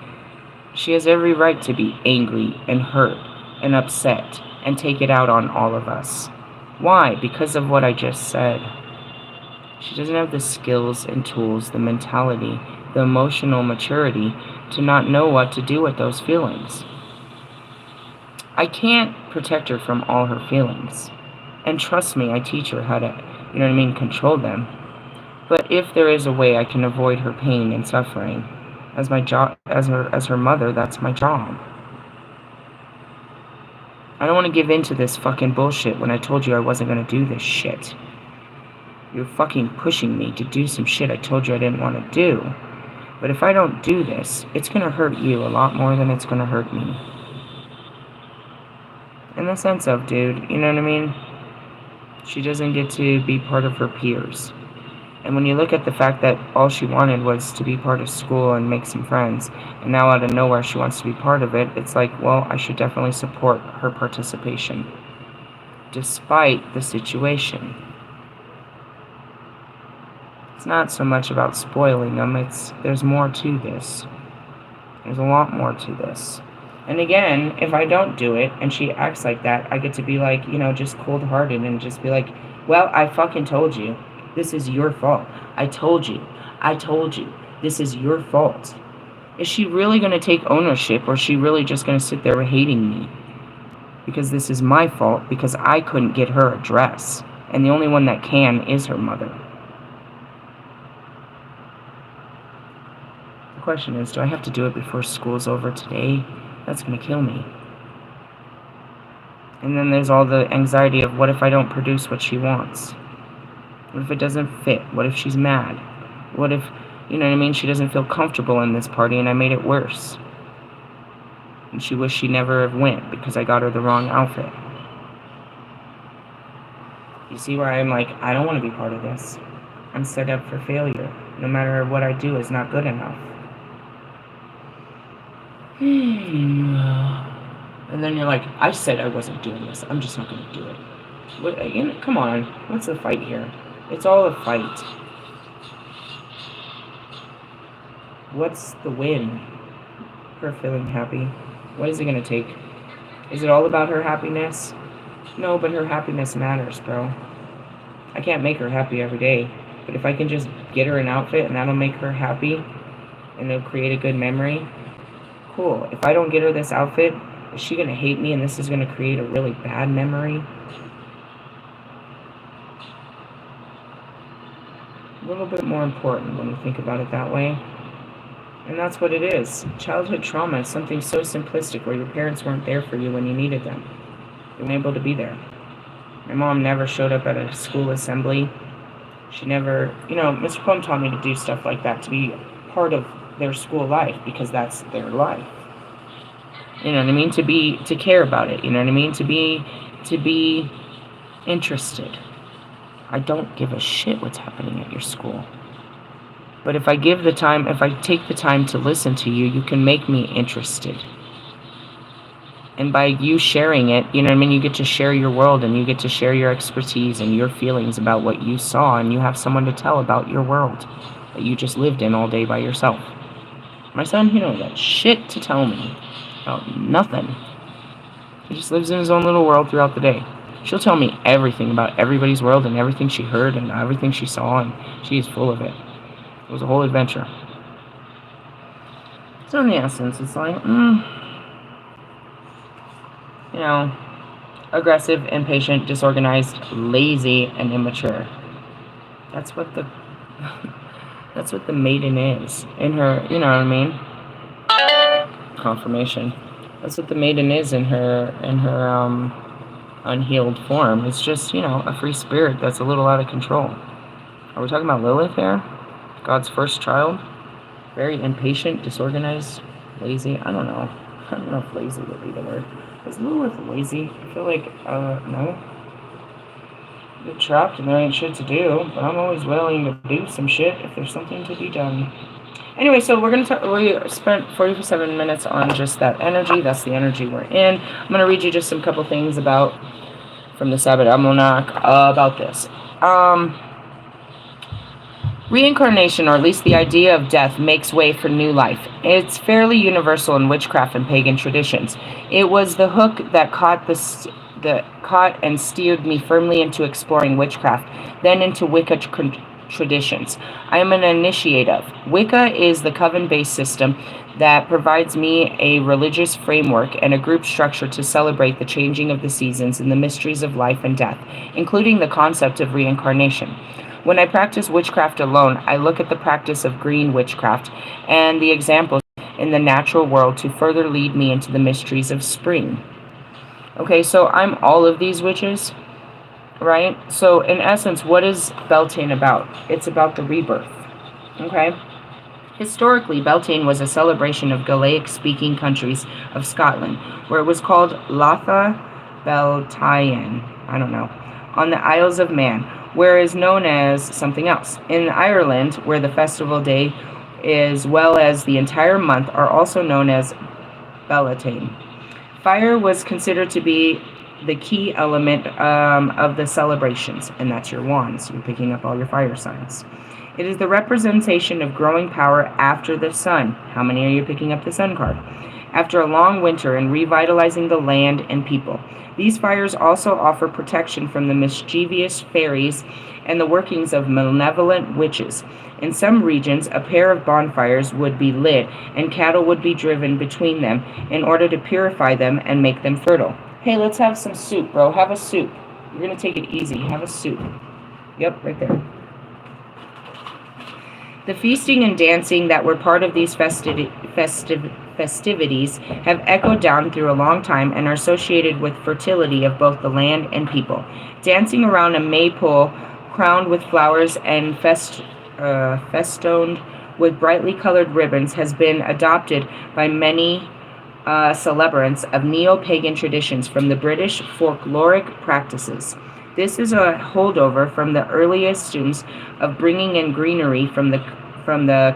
she has every right to be angry and hurt and upset and take it out on all of us. Why? Because of what I just said. She doesn't have the skills and tools, the mentality, the emotional maturity to not know what to do with those feelings. I can't protect her from all her feelings. And trust me, I teach her how to, control them. But if there is a way I can avoid her pain and suffering, as my job, as her mother, that's my job. I don't want to give in to this fucking bullshit when I told you I wasn't going to do this shit. You're fucking pushing me to do some shit I told you I didn't want to do. But if I don't do this, it's going to hurt you a lot more than it's going to hurt me. In the sense of, dude, you know what I mean? She doesn't get to be part of her peers. And when you look at the fact that all she wanted was to be part of school and make some friends, and now out of nowhere she wants to be part of it, it's like, well, I should definitely support her participation, despite the situation. It's not so much about spoiling them, there's more to this. There's a lot more to this. And again, if I don't do it, and she acts like that, I get to be like, just cold-hearted and just be like, well, I fucking told you. This is your fault. I told you. This is your fault. Is she really going to take ownership, or is she really just going to sit there hating me? Because this is my fault, because I couldn't get her a dress. And the only one that can is her mother. The question is, do I have to do it before school's over today? That's going to kill me. And then there's all the anxiety of, what if I don't produce what she wants? What if it doesn't fit? What if she's mad? What if, she doesn't feel comfortable in this party and I made it worse? And she wished she never have went because I got her the wrong outfit. You see where I'm like, I don't want to be part of this. I'm set up for failure. No matter what I do is not good enough. And then you're like, I said I wasn't doing this. I'm just not going to do it. Come on. What's the fight here? It's all a fight. What's the win? Her feeling happy. What is it going to take? Is it all about her happiness? No, but her happiness matters, bro. I can't make her happy every day, but if I can just get her an outfit and that'll make her happy and it'll create a good memory, cool. If I don't get her this outfit, is she gonna hate me and this is gonna create a really bad memory? A little bit more important when you think about it that way. And that's what it is. Childhood trauma is something so simplistic where your parents weren't there for you when you needed them. They weren't able to be there. My mom never showed up at a school assembly. She never, Mr. Plum taught me to do stuff like that, to be part of their school life, because that's their life. You know what I mean? To care about it, you know what I mean? To be interested. I don't give a shit what's happening at your school. But if I take the time to listen to you, you can make me interested. And by you sharing it, you know what I mean, you get to share your world and you get to share your expertise and your feelings about what you saw, and you have someone to tell about your world that you just lived in all day by yourself. My son, he don't got shit to tell me about nothing. He just lives in his own little world throughout the day. She'll tell me everything about everybody's world and everything she heard and everything she saw, and she is full of it. It was a whole adventure. So in the essence, it's like, aggressive, impatient, disorganized, lazy, and immature. That's what the maiden is in her, you know what I mean? Confirmation. That's what the maiden is in her unhealed form. It's just, a free spirit that's a little out of control. Are we talking about Lilith here? God's first child? Very impatient, disorganized, lazy. I don't know if lazy would be the word. Is Lilith lazy? I feel like, no. They're trapped and there ain't shit to do, but I'm always willing to do some shit if there's something to be done. Anyway, so we spent 47 minutes on just that energy. That's the energy we're in. I'm going to read you just some couple things from the Sabbath Almanac about this. Reincarnation, or at least the idea of death, makes way for new life. It's fairly universal in witchcraft and pagan traditions. It was the hook that caught and steered me firmly into exploring witchcraft, then into Wicca traditions. I am an initiate of. Wicca is the coven-based system that provides me a religious framework and a group structure to celebrate the changing of the seasons and the mysteries of life and death, including the concept of reincarnation. When I practice witchcraft alone, I look at the practice of green witchcraft and the examples in the natural world to further lead me into the mysteries of spring. Okay, so I'm all of these witches, right? So in essence, what is Beltane about? It's about the rebirth, okay? Historically, Beltane was a celebration of Gaelic-speaking countries of Scotland, where it was called Latha Beltane, on the Isles of Man, where it is known as something else. In Ireland, where the festival day, as well as the entire month, are also known as Beltane. Fire was considered to be the key element of the celebrations, and that's your wands. You're picking up all your fire signs. It is the representation of growing power after the sun. How many are you picking up the sun card? After a long winter and revitalizing the land and people. These fires also offer protection from the mischievous fairies and the workings of malevolent witches. In some regions, a pair of bonfires would be lit and cattle would be driven between them in order to purify them and make them fertile. Hey, let's have some soup, bro. Have a soup. You're going to take it easy. Have a soup. Yep, right there. The feasting and dancing that were part of these festivities have echoed down through a long time and are associated with fertility of both the land and people. Dancing around a maypole crowned with flowers and festooned with brightly colored ribbons has been adopted by many celebrants of neo-pagan traditions from the British folkloric practices. This is a holdover from the earliest students of bringing in greenery from the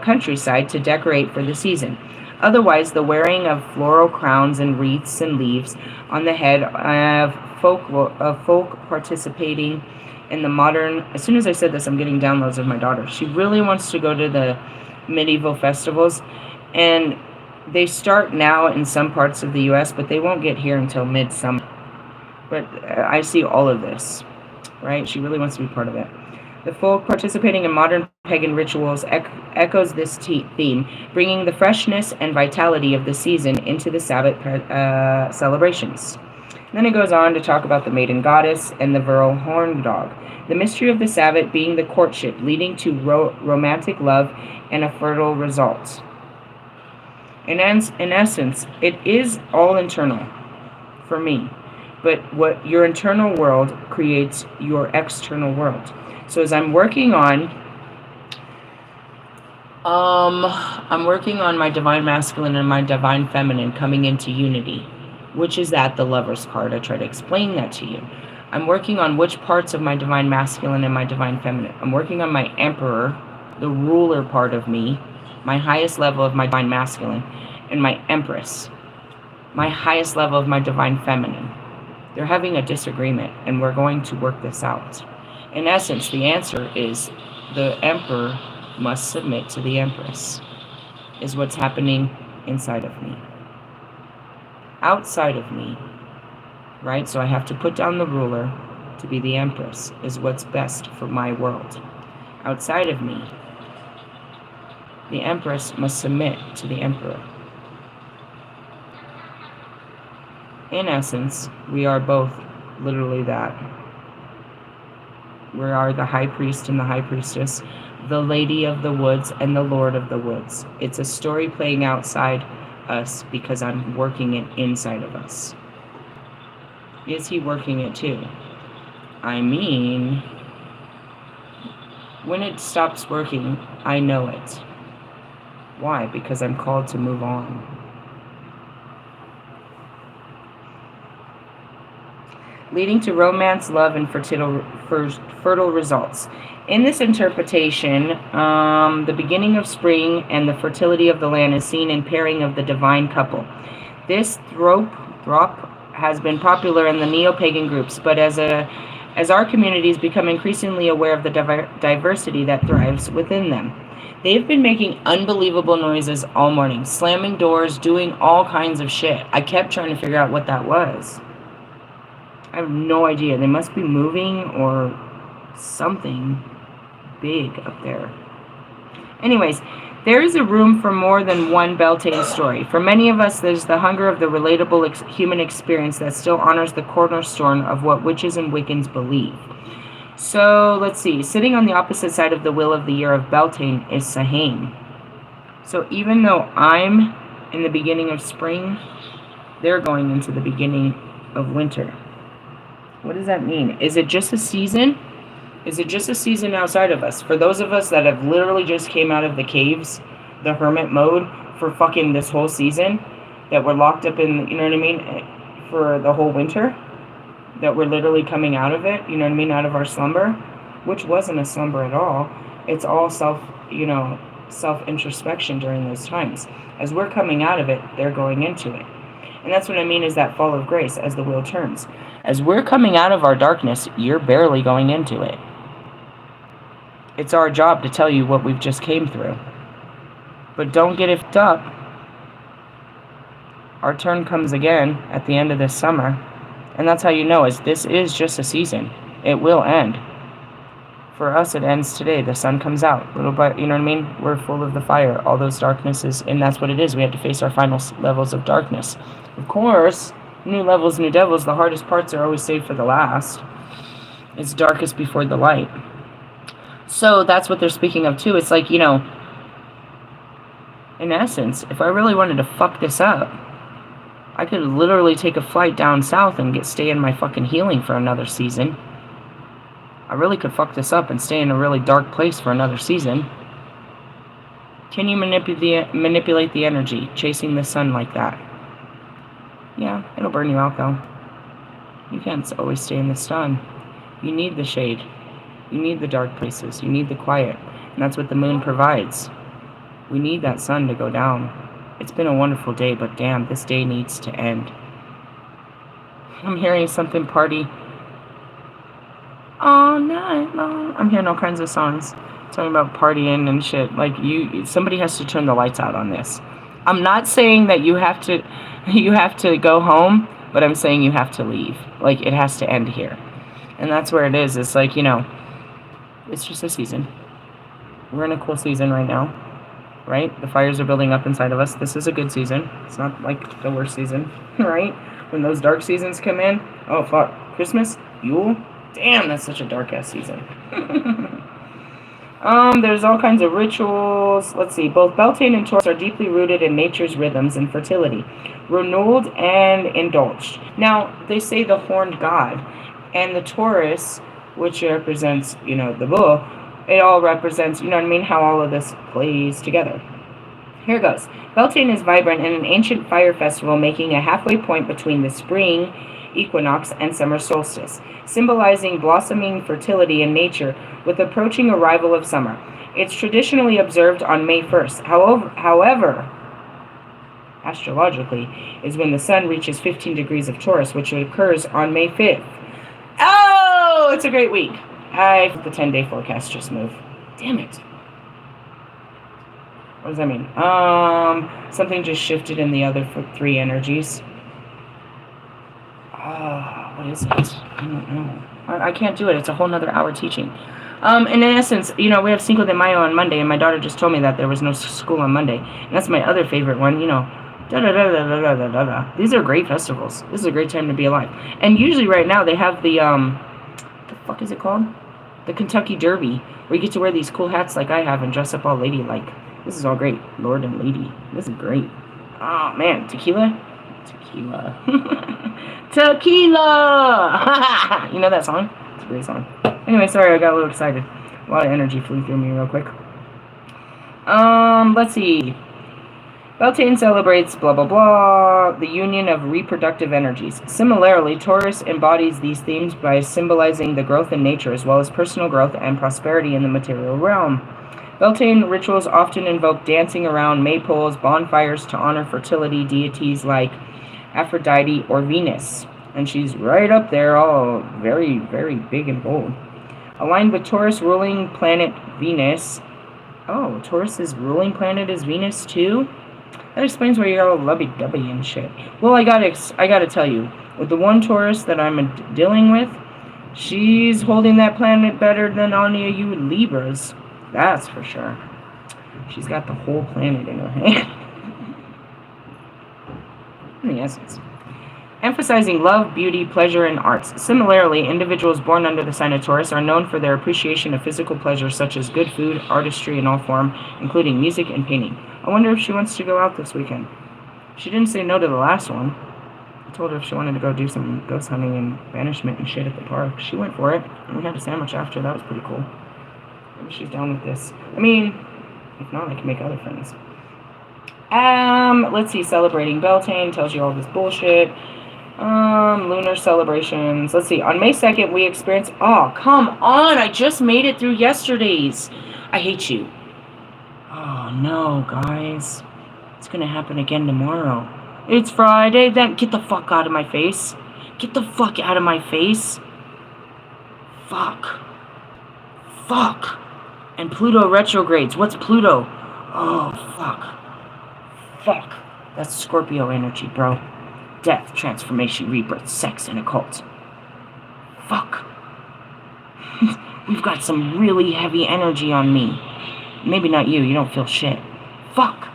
countryside to decorate for the season. Otherwise, the wearing of floral crowns and wreaths and leaves on the head of folk participating in the modern. As soon as I said this, I'm getting downloads of my daughter. She really wants to go to the medieval festivals, and They start now in some parts of the U.S., but they won't get here until midsummer. But I see all of this, right? She really wants to be part of it. The folk participating in modern pagan rituals echoes this theme, bringing the freshness and vitality of the season into the Sabbath celebrations. Then it goes on to talk about the maiden goddess and the virile horned dog. The mystery of the Sabbath being the courtship, leading to romantic love and a fertile result. In essence, it is all internal for me. But what your internal world creates your external world. So as I'm working on my divine masculine and my divine feminine coming into unity. Which is that the Lover's card? I try to explain that to you. I'm working on which parts of my divine masculine and my divine feminine. I'm working on my emperor, the ruler part of me, my highest level of my divine masculine, and my empress, my highest level of my divine feminine. They're having a disagreement, and we're going to work this out. In essence, the answer is the emperor must submit to the empress, is what's happening inside of me. Outside of me, right? So I have to put down the ruler to be the empress, is what's best for my world. Outside of me, the empress must submit to the emperor. In essence, we are both literally that. We are the high priest and the high priestess, the lady of the woods and the lord of the woods. It's a story playing outside us because I'm working it inside of us. Is he working it too? I mean, when it stops working, I know it. Why? Because I'm called to move on. Leading to romance, love, and fertile results. In this interpretation, the beginning of spring and the fertility of the land is seen in pairing of the divine couple. This throp has been popular in the neo-pagan groups, but as our communities become increasingly aware of the diversity that thrives within them. They've been making unbelievable noises all morning, slamming doors, doing all kinds of shit. I kept trying to figure out what that was. I have no idea. They must be moving or something big up there. Anyways, there is a room for more than one Beltane story. For many of us, there's the hunger of the relatable human experience that still honors the cornerstone of what witches and Wiccans believe. So, let's see. Sitting on the opposite side of the wheel of the year of Beltane is Samhain. So even though I'm in the beginning of spring, they're going into the beginning of winter. What does that mean? Is it just a season? Is it just a season outside of us? For those of us that have literally just came out of the caves, the hermit mode, for fucking this whole season, that we're locked up in, you know what I mean, for the whole winter, that we're literally coming out of it, you know what I mean, out of our slumber, which wasn't a slumber at all. It's all self-introspection during those times. As we're coming out of it, they're going into it. And that's what I mean is that fall of grace as the wheel turns. As we're coming out of our darkness, you're barely going into it. It's our job to tell you what we've just came through. But don't get it up. Our turn comes again at the end of this summer. And that's how you know is this is just a season. It will end. For us, it ends today. The sun comes out. Little by, you know what I mean? We're full of the fire. All those darknesses. And that's what it is. We have to face our final levels of darkness. Of course, new levels, new devils. The hardest parts are always saved for the last. It's darkest before the light. So that's what they're speaking of too. It's like, you know, in essence, if I really wanted to fuck this up, I could literally take a flight down south and stay in my fucking healing for another season. I really could fuck this up and stay in a really dark place for another season. Can you manipulate the energy, chasing the sun like that? Yeah, it'll burn you out though. You can't always stay in the sun. You need the shade. You need the dark places. You need the quiet. And that's what the moon provides. We need that sun to go down. It's been a wonderful day, but damn, this day needs to end. I'm hearing something party all night long. I'm hearing all kinds of songs talking about partying and shit. Like, somebody has to turn the lights out on this. I'm not saying that you have to go home, but I'm saying you have to leave. Like, it has to end here. And that's where it is. It's like, it's just a season. We're in a cool season right now, right? The fires are building up inside of us. This is a good season. It's not like the worst season, right? When those dark seasons come in, oh fuck, Christmas, Yule, damn, that's such a dark ass season. There's all kinds of rituals. Let's see. Both Beltane and Taurus are deeply rooted in nature's rhythms and fertility, renewed and indulged. Now, they say the horned god, and the Taurus, which represents, the bull, it all represents, how all of this plays together. Here goes. Beltane is vibrant in an ancient fire festival, making a halfway point between the spring equinox and summer solstice, symbolizing blossoming fertility in nature with approaching arrival of summer. It's traditionally observed on May 1st. However, astrologically, is when the sun reaches 15 degrees of Taurus, which occurs on May 5th. Oh, it's a great week. The 10-day forecast just moved. Damn it. What does that mean? Something just shifted in the other 3 energies. What is it? I don't know. I can't do it. It's a whole nother hour teaching. In essence, we have Cinco de Mayo on Monday, and my daughter just told me that there was no school on Monday. And that's my other favorite one, Da-da-da-da-da-da-da-da. These are great festivals. This is a great time to be alive. And usually right now they have the fuck is it called? The Kentucky Derby, where you get to wear these cool hats like I have and dress up all ladylike. This is all great. Lord and lady. This is great. Oh, man. Tequila? Tequila. Tequila! You know that song? It's a great song. Anyway, sorry, I got a little excited. A lot of energy flew through me real quick. Let's see. Beltane celebrates blah blah blah, the union of reproductive energies. Similarly, Taurus embodies these themes by symbolizing the growth in nature as well as personal growth and prosperity in the material realm. Beltane rituals often invoke dancing around maypoles, bonfires to honor fertility deities like Aphrodite or Venus. And she's right up there, all very, very big and bold. Aligned with Taurus ruling planet Venus. Oh, Taurus's ruling planet is Venus too? That explains why you're all lovey-dovey and shit. Well, I gotta tell you, with the one Taurus that I'm dealing with, she's holding that planet better than any of you Libras. That's for sure. She's got the whole planet in her hand. In essence. Emphasizing love, beauty, pleasure, and arts. Similarly, individuals born under the sign of Taurus are known for their appreciation of physical pleasures such as good food, artistry in all form, including music and painting. I wonder if she wants to go out this weekend. She didn't say no to the last one. I told her if she wanted to go do some ghost hunting and banishment and shit at the park. She went for it, and we had a sandwich after. That was pretty cool. Maybe she's down with this. I mean, if not, I can make other friends. Let's see. Celebrating Beltane tells you all this bullshit. Lunar celebrations. Let's see. On May 2nd, we experienced... Oh, come on! I just made it through yesterday's. I hate you. Oh, no, guys. It's gonna happen again tomorrow. It's Friday. Then get the fuck out of my face. Get the fuck out of my face. Fuck. Fuck. And Pluto retrogrades. What's Pluto? Oh, fuck. Fuck. That's Scorpio energy, bro. Death, transformation, rebirth, sex, and occult. Fuck. We've got some really heavy energy on me. Maybe not you. You don't feel shit. Fuck.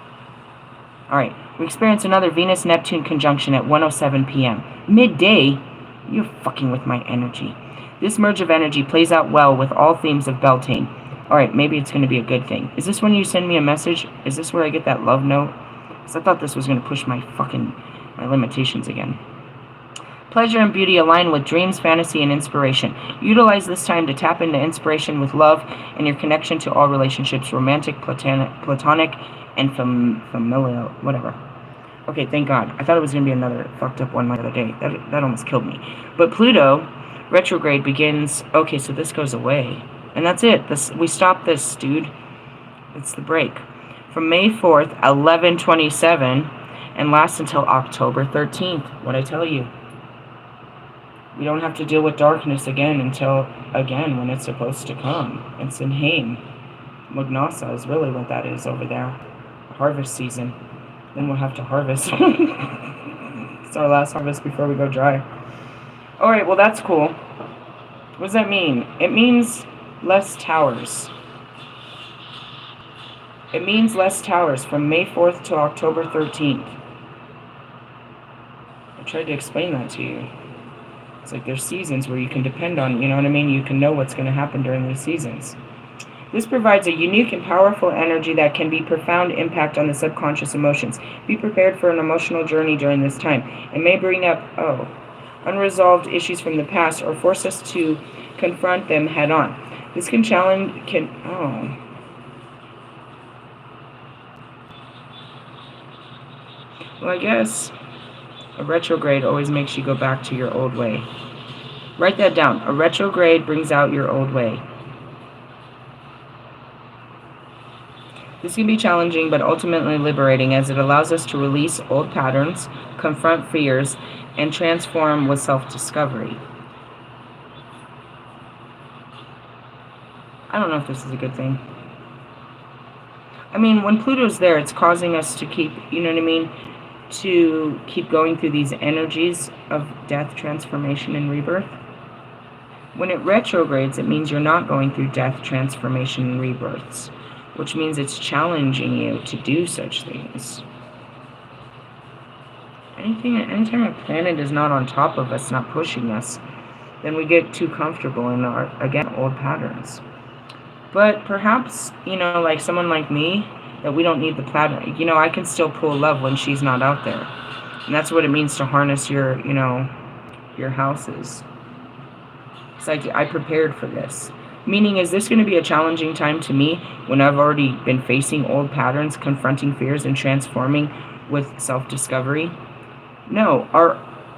Alright. We experience another Venus-Neptune conjunction at 1:07 p.m. Midday? You're fucking with my energy. This merge of energy plays out well with all themes of Beltane. Alright, maybe it's going to be a good thing. Is this when you send me a message? Is this where I get that love note? Because I thought this was going to push my limitations again. Pleasure and beauty align with dreams, fantasy, and inspiration. Utilize this time to tap into inspiration with love and your connection to all relationships, romantic, platonic, and familial, whatever. Okay, thank God. I thought it was going to be another fucked up one the other day. That almost killed me. But Pluto retrograde begins... Okay, so this goes away. And that's it. We stop this, dude. It's the break. From May 4th, 11:27, and lasts until October 13th. What'd I tell you? We don't have to deal with darkness again until, when it's supposed to come. It's in Haim. Magnasa is really what that is over there. Harvest season. Then we'll have to harvest. It's our last harvest before we go dry. Alright, well that's cool. What does that mean? It means less towers. It means less towers from May 4th to October 13th. I tried to explain that to you. It's like there's seasons where you can depend on, you know what I mean? You can know what's going to happen during these seasons. This provides a unique and powerful energy that can be profound impact on the subconscious emotions. Be prepared for an emotional journey during this time. It may bring up, unresolved issues from the past or force us to confront them head on. This can Well, I guess a retrograde always makes you go back to your old way. Write that down. A retrograde brings out your old way. This can be challenging but ultimately liberating as it allows us to release old patterns, confront fears, and transform with self-discovery. I don't know if this is a good thing. I mean, when Pluto's there, it's causing us to keep, you know what I mean, to keep going through these energies of death, transformation, and rebirth. When it retrogrades, it means you're not going through death, transformation, and rebirths, which means it's challenging you to do such things. Anytime a planet is not on top of us, not pushing us, then we get too comfortable in our, again, old patterns. But perhaps, you know, like someone like me, that we don't need the planet. You know, I can still pull love when she's not out there. And that's what it means to harness your, you know, your houses. It's like I prepared for this. Meaning, is this going to be a challenging time to me when I've already been facing old patterns, confronting fears, and transforming with self-discovery? No.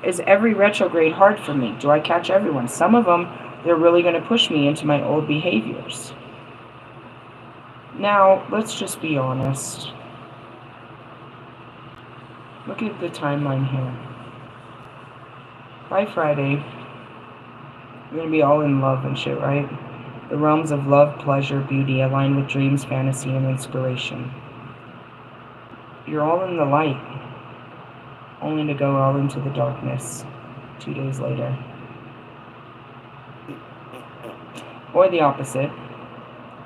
Is every retrograde hard for me? Do I catch everyone? Some of them, they're really going to push me into my old behaviors. Now, let's just be honest. Look at the timeline here. By Friday, we're going to be all in love and shit, right? The realms of love, pleasure, beauty align with dreams, fantasy, and inspiration. You're all in the light, only to go all into the darkness 2 days later. Or the opposite,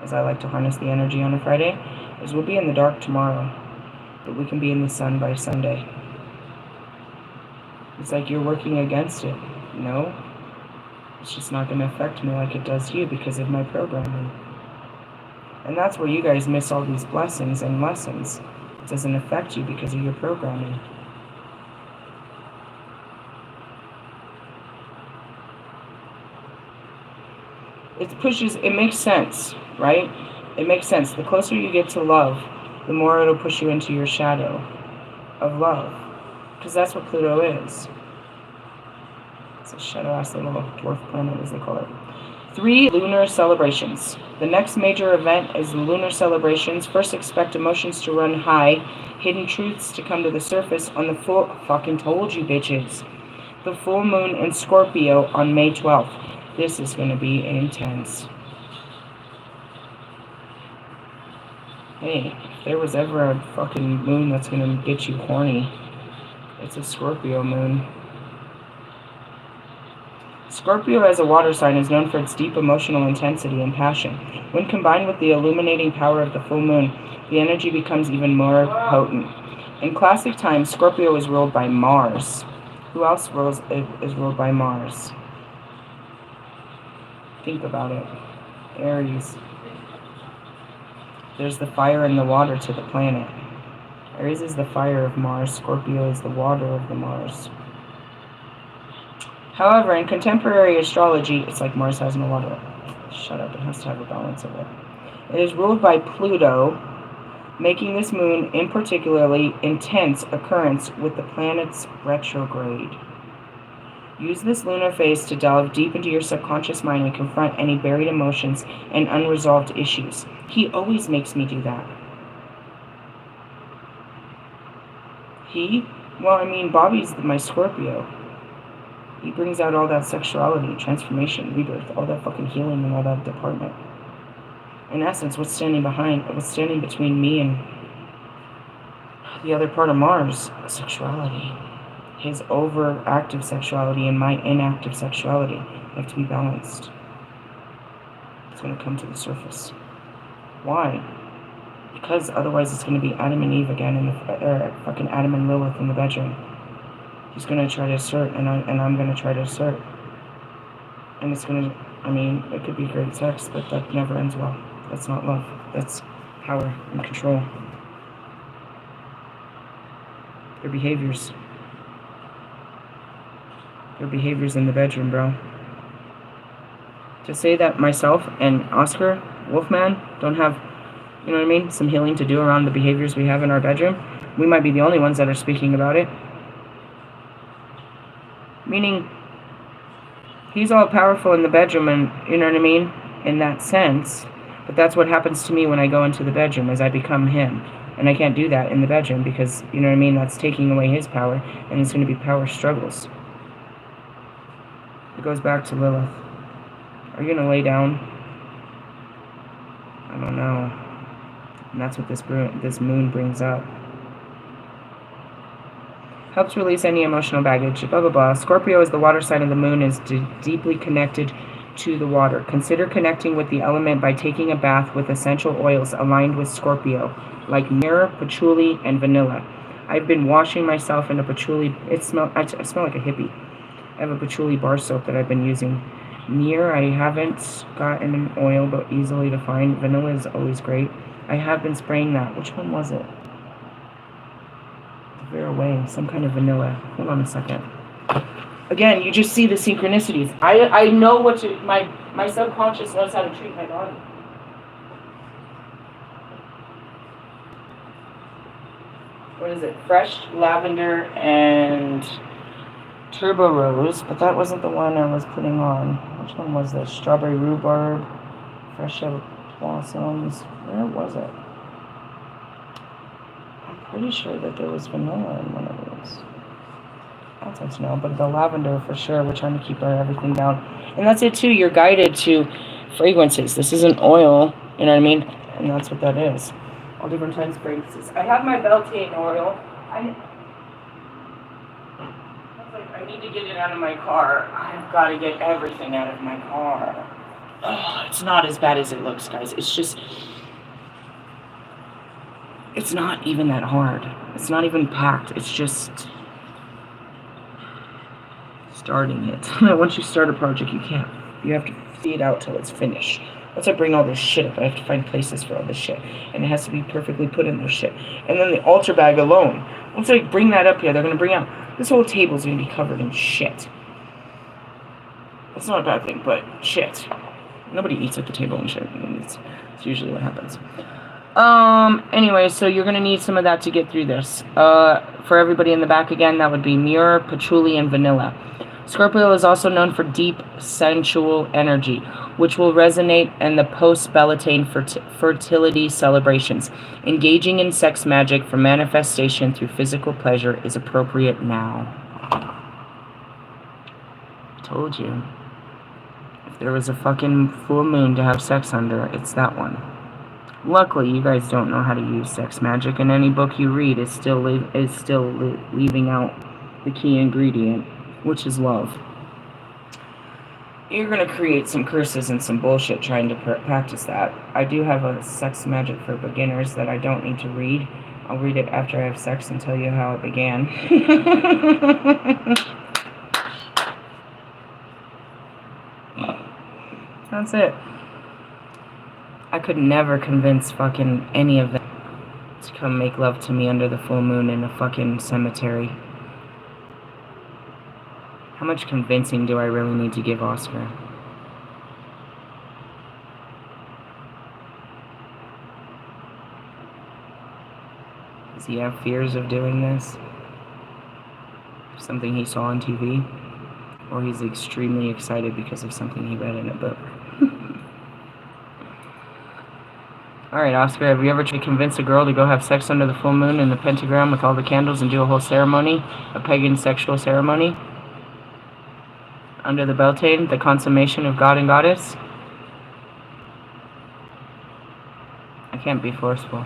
as I like to harness the energy on a Friday, is we'll be in the dark tomorrow, but we can be in the sun by Sunday. It's like you're working against it. No, it's just not going to affect me like it does you because of my programming. And that's where you guys miss all these blessings and lessons. It doesn't affect you because of your programming. It makes sense, right? It makes sense. The closer you get to love, the more it'll push you into your shadow of love. Because that's what Pluto is. It's a shadow-ass little dwarf planet, as they call it. 3 lunar celebrations. The next major event is the lunar celebrations. First, expect emotions to run high, hidden truths to come to the surface on the full... Fucking told you, bitches. The full moon in Scorpio on May 12th. This is going to be intense. Hey, if there was ever a fucking moon that's going to get you horny, it's a Scorpio moon. Scorpio as a water sign is known for its deep emotional intensity and passion. When combined with the illuminating power of the full moon, the energy becomes even more potent. In classic times, Scorpio is ruled by Mars. Who else is ruled by Mars? Think about it. Aries. There's the fire and the water to the planet. Aries is the fire of Mars. Scorpio is the water of the Mars. However, in contemporary astrology, it's like Mars has no water. Shut up. It has to have a balance of it. It is ruled by Pluto, making this moon in particularly intense occurrence with the planet's retrograde. Use this lunar phase to delve deep into your subconscious mind and confront any buried emotions and unresolved issues. He always makes me do that. Bobby's my Scorpio. He brings out all that sexuality, transformation, rebirth, all that fucking healing and all that department. In essence, what's standing between me and the other part of Mars, sexuality. His overactive sexuality and my inactive sexuality have to be balanced. It's going to come to the surface. Why? Because otherwise it's going to be Adam and Eve again, in the fucking Adam and Lilith in the bedroom. He's going to try to assert, and I'm going to try to assert. And it's going to, I mean, it could be great sex, but that never ends well. That's not love. That's power and control. Their behaviors. Their behaviors in the bedroom, bro. To say that myself and Oscar, Wolfman, don't have, you know what I mean, some healing to do around the behaviors we have in our bedroom, we might be the only ones that are speaking about it. Meaning, he's all powerful in the bedroom, and you know what I mean, in that sense. But that's what happens to me when I go into the bedroom, is I become him. And I can't do that in the bedroom because, you know what I mean, that's taking away his power, and it's going to be power struggles. It goes back to Lilith. Are you going to lay down? I don't know. And that's what this moon brings up. Helps release any emotional baggage, blah, blah, blah. Scorpio is the water sign of the moon, is deeply connected to the water. Consider connecting with the element by taking a bath with essential oils aligned with Scorpio, like myrrh, patchouli, and vanilla. I've been washing myself in a patchouli. I smell like a hippie. I have a patchouli bar soap that I've been using. Myrrh, I haven't gotten an oil, but easily to find. Vanilla is always great. I have been spraying that. Which one was it? Bear away. Some kind of vanilla. Hold on a second. Again, you just see the synchronicities. I know what to... My subconscious knows how to treat my body. What is it? Fresh lavender and turbo rose, but that wasn't the one I was putting on. Which one was this? Strawberry rhubarb, fresh blossoms. Where was it? I'm pretty sure that there was vanilla in one of those. That's nice to know, but the lavender for sure. We're trying to keep everything down. And that's it too. You're guided to fragrances. This isn't oil, you know what I mean? And that's what that is. All different types of fragrances. I have my Beltane oil. I need to get it out of my car. I've got to get everything out of my car. Oh, it's not as bad as it looks, guys. It's just... It's not even that hard. It's not even packed. It's just... starting it. Once you start a project, you can't. You have to see it out till it's finished. Once I bring all this shit up, I have to find places for all this shit. And it has to be perfectly put in their shit. And then the altar bag alone. Once I bring that up here, they're going to bring out... This whole table's going to be covered in shit. That's not a bad thing, but shit. Nobody eats at the table and shit. It's usually what happens. Anyway, so you're going to need some of that to get through this. For everybody in the back again, that would be myrrh, patchouli, and vanilla. Scorpio is also known for deep sensual energy, which will resonate in the post-Beltane fertility celebrations. Engaging in sex magic for manifestation through physical pleasure is appropriate now. Told you. If there was a fucking full moon to have sex under, it's that one. Luckily, you guys don't know how to use sex magic, and any book you read is still leaving out the key ingredient, which is love. You're going to create some curses and some bullshit trying to practice that. I do have a sex magic for beginners that I don't need to read. I'll read it after I have sex and tell you how it began. That's it. I could never convince fucking any of them to come make love to me under the full moon in a fucking cemetery. How much convincing do I really need to give Oscar? Does he have fears of doing this? Something he saw on TV? Or he's extremely excited because of something he read in a book? Alright, Oscar, have you ever tried to convince a girl to go have sex under the full moon in the pentagram with all the candles and do a whole ceremony? A pagan sexual ceremony? Under the Beltane, the consummation of God and Goddess? I can't be forceful.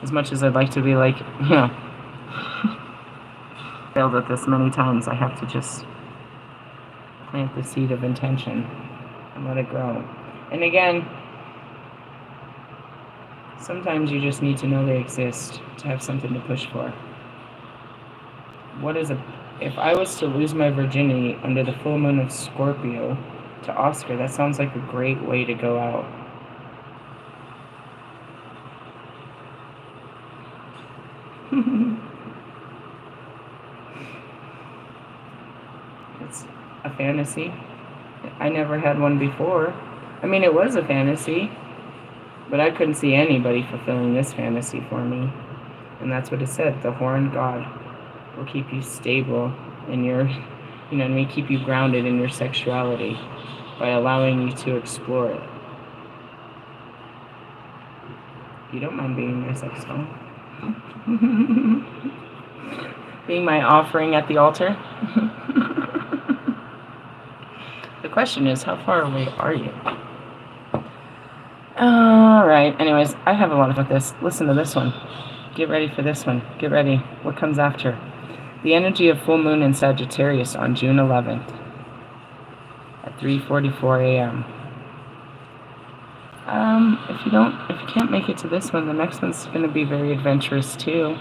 As much as I'd like to be like, you know, Failed at this many times. I have to just plant the seed of intention and let it grow. And again, sometimes you just need to know they exist to have something to push for. If I was to lose my virginity under the full moon of Scorpio to Oscar, that sounds like a great way to go out. It's a fantasy. I never had one before. I mean, it was a fantasy, but I couldn't see anybody fulfilling this fantasy for me. And that's what it said. The horned god will keep you stable in your, you know what I mean, keep you grounded in your sexuality by allowing you to explore it. You don't mind being my sex doll? Being my offering at the altar? The question is, how far away are you? Alright, anyways, I have a lot of this. Listen to this one. Get ready for this one. Get ready. What comes after? The energy of full moon in Sagittarius on June 11th at 3:44 a.m. If you can't make it to this one, the next one's going to be very adventurous too.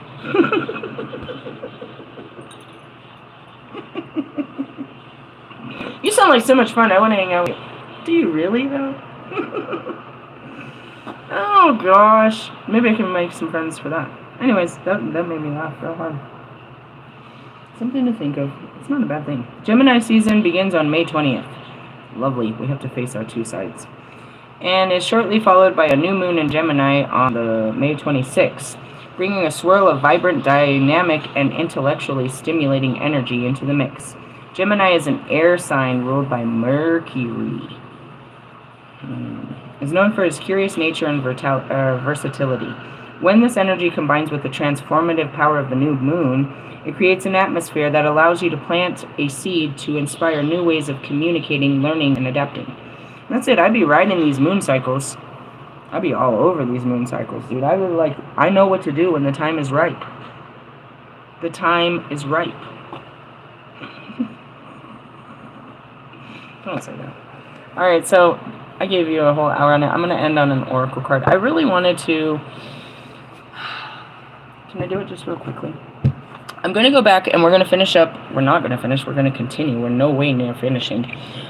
You sound like so much fun. I want to hang out with you. Do you really though? Oh gosh. Maybe I can make some friends for that. Anyways, that made me laugh real hard. Something to think of. It's not a bad thing. Gemini season begins on May 20th. Lovely. We have to face our two sides. And is shortly followed by a new moon in Gemini on the May 26th, bringing a swirl of vibrant, dynamic, and intellectually stimulating energy into the mix. Gemini is an air sign ruled by Mercury. Is known for his curious nature and versatility. When this energy combines with the transformative power of the new moon, it creates an atmosphere that allows you to plant a seed to inspire new ways of communicating, learning, and adapting. And that's it. I'd be riding these moon cycles. I'd be all over these moon cycles, dude. I know what to do when the time is ripe. The time is ripe. Don't say that. Alright, so I gave you a whole hour on it. I'm going to end on an oracle card. I really wanted to... Can I do it just real quickly? I'm going to go back and we're going to finish up. We're not going to finish. We're going to continue. We're no way near finishing.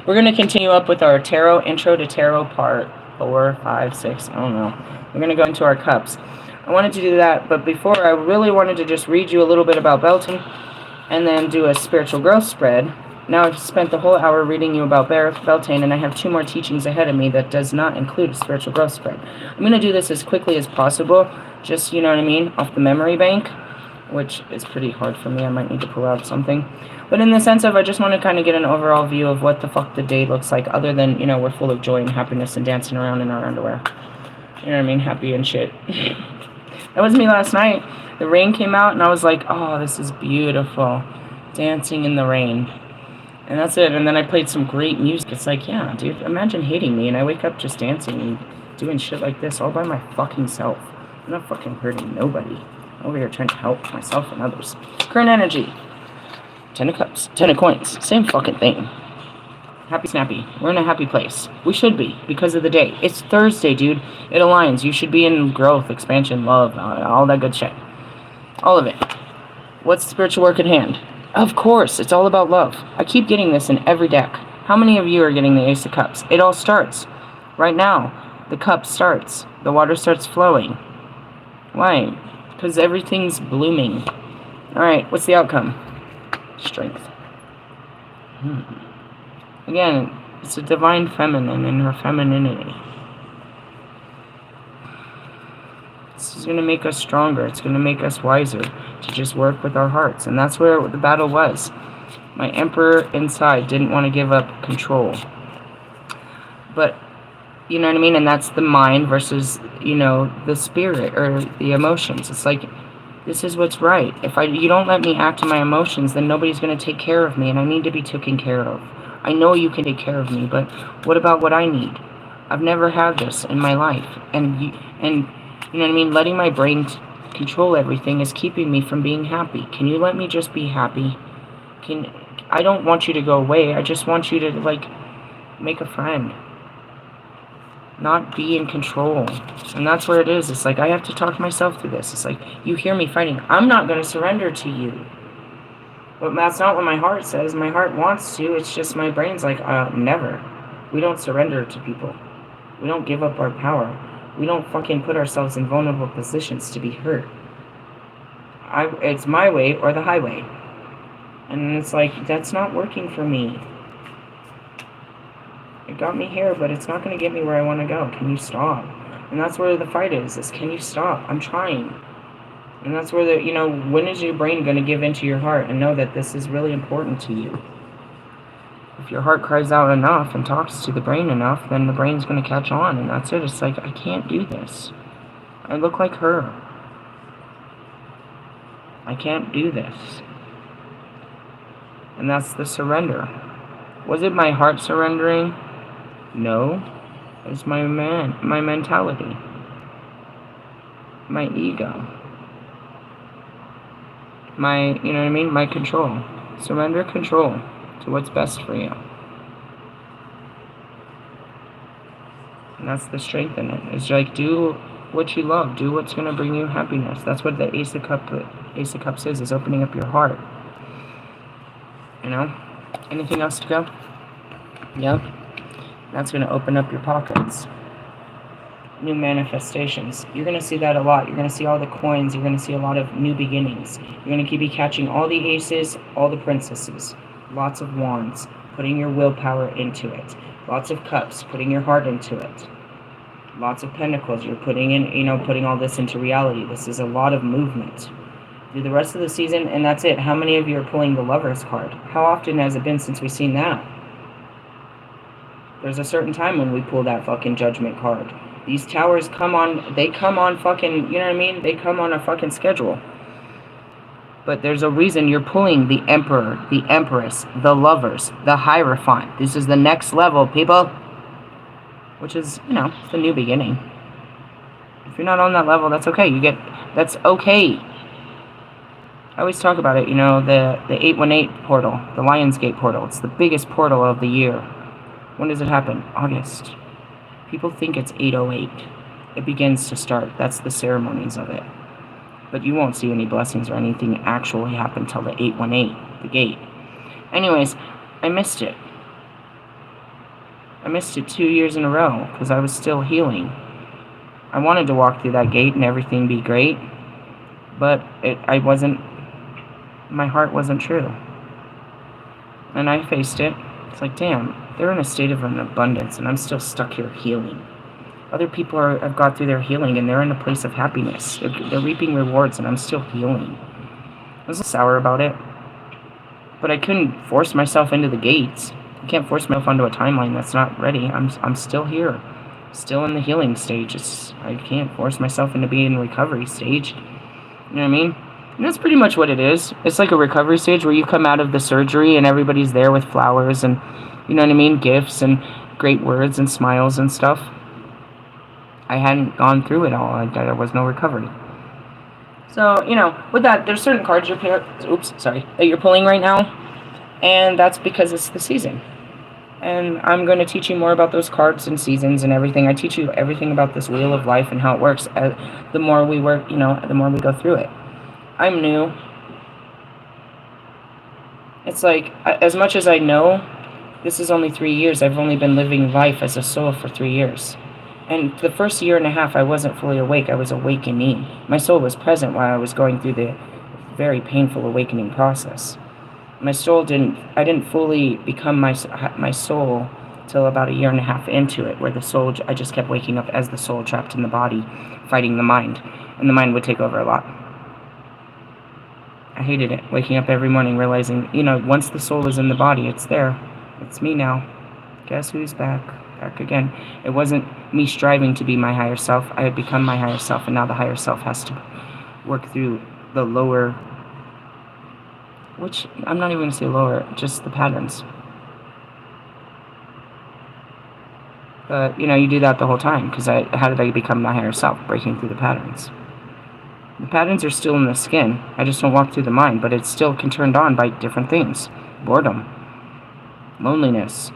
We're going to continue up with our tarot, intro to tarot part 4, 5, 6. I don't know. We're going to go into our cups. I wanted to do that, but before I really wanted to just read you a little bit about Beltane and then do a spiritual growth spread. Now I've spent the whole hour reading you about Beltane, and I have 2 more teachings ahead of me that does not include a spiritual growth spread. I'm going to do this as quickly as possible, just, you know what I mean, off the memory bank, which is pretty hard for me. I might need to pull out something. But in the sense of, I just want to kind of get an overall view of what the fuck the day looks like, other than, you know, we're full of joy and happiness and dancing around in our underwear. You know what I mean? Happy and shit. That was me last night. The rain came out, and I was like, oh, this is beautiful. Dancing in the rain. And that's it. And then I played some great music. It's like, yeah, dude, imagine hating me, and I wake up just dancing and doing shit like this all by my fucking self. I'm not fucking hurting nobody. I'm over here trying to help myself and others. Current energy. 10 of cups. 10 of coins. Same fucking thing. Happy snappy. We're in a happy place. We should be, because of the day. It's Thursday, dude. It aligns. You should be in growth, expansion, love, all that good shit. All of it. What's the spiritual work at hand? Of course, it's all about love. I keep getting this in every deck. How many of you are getting the Ace of Cups? It all starts. Right now, the cup starts. The water starts flowing. Why? Because everything's blooming. Alright, what's the outcome? Strength. Again, it's a divine feminine in her femininity. This is going to make us stronger. It's going to make us wiser to just work with our hearts. And that's where the battle was. My emperor inside didn't want to give up control. But, you know what I mean? And that's the mind versus, you know, the spirit or the emotions. It's like, this is what's right. If you don't let me act on my emotions, then nobody's going to take care of me. And I need to be taken care of. I know you can take care of me, but what about what I need? I've never had this in my life. And you know what I mean? Letting my brain control everything is keeping me from being happy. Can you let me just be happy? I don't want you to go away. I just want you to, like, make a friend. Not be in control. And that's where it is. It's like, I have to talk myself through this. It's like, you hear me fighting. I'm not going to surrender to you. But that's not what my heart says. My heart wants to. It's just my brain's like, never. We don't surrender to people. We don't give up our power. We don't fucking put ourselves in vulnerable positions to be hurt. It's my way or the highway. And it's like, that's not working for me. It got me here, but it's not going to get me where I want to go. Can you stop? And that's where the fight is can you stop? I'm trying. And that's where when is your brain going to give into your heart and know that this is really important to you? If your heart cries out enough and talks to the brain enough, then the brain's going to catch on, and that's it. It's like, I can't do this. I look like her. I can't do this. And that's the surrender. Was it my heart surrendering? No. It was my mentality. My ego. My control. Surrender control to what's best for you. And that's the strength in it. It's like, do what you love. Do what's going to bring you happiness. That's what the Ace of Cups is opening up your heart. Anything else to go? Yep. That's going to open up your pockets. New manifestations. You're going to see that a lot. You're going to see all the coins. You're going to see a lot of new beginnings. You're going to be catching all the aces, all the princesses. Lots of wands, putting your willpower into it. Lots of cups, putting your heart into it. Lots of pentacles. You're putting all this into reality. This is a lot of movement. Through the rest of the season, and that's it. How many of you are pulling the Lovers card? How often has it been since we've seen that? There's a certain time when we pull that fucking Judgment card. These towers come on, they come on fucking, They come on a fucking schedule. But there's a reason you're pulling the Emperor, the Empress, the Lovers, the Hierophant. This is the next level, people. Which is, the new beginning. If you're not on that level, that's okay. That's okay. I always talk about it, the 818 portal, the Lionsgate portal. It's the biggest portal of the year. When does it happen? August. People think it's 808. It begins to start. That's the ceremonies of it. But you won't see any blessings or anything actually happen till the 818, the gate. Anyways, I missed it. I missed it 2 years in a row because I was still healing. I wanted to walk through that gate and everything be great, but my heart wasn't true. And I faced it. It's like, damn, they're in a state of an abundance and I'm still stuck here healing. Other people have got through their healing and they're in a place of happiness. They're reaping rewards and I'm still healing. I was sour about it. But I couldn't force myself into the gates. I can't force myself onto a timeline that's not ready. I'm still here. Still in the healing stage. I can't force myself into being in recovery stage. You know what I mean? And that's pretty much what it is. It's like a recovery stage where you come out of the surgery and everybody's there with flowers and, gifts and great words and smiles and stuff. I hadn't gone through it all. There was no recovery. So, with that, there's certain cards that you're pulling right now. And that's because it's the season. And I'm going to teach you more about those cards and seasons and everything. I teach you everything about this wheel of life and how it works. The more we work, the more we go through it. I'm new. It's like, as much as I know, this is only 3 years. I've only been living life as a soul for 3 years. And the first year and a half, I wasn't fully awake. I was awakening. My soul was present while I was going through the very painful awakening process. My soul I didn't fully become my soul till about a year and a half into it, where I just kept waking up as the soul trapped in the body, fighting the mind. And the mind would take over a lot. I hated it, waking up every morning realizing, once the soul is in the body, it's there. It's me now. Guess who's back? Back again. It wasn't me striving to be my higher self. I had become my higher self, and now the higher self has to work through the lower, which I'm not even going to say lower, just the patterns. But, you do that the whole time, because how did I become my higher self? Breaking through the patterns. The patterns are still in the skin. I just don't walk through the mind, but it still can turn on by different things. Boredom, loneliness,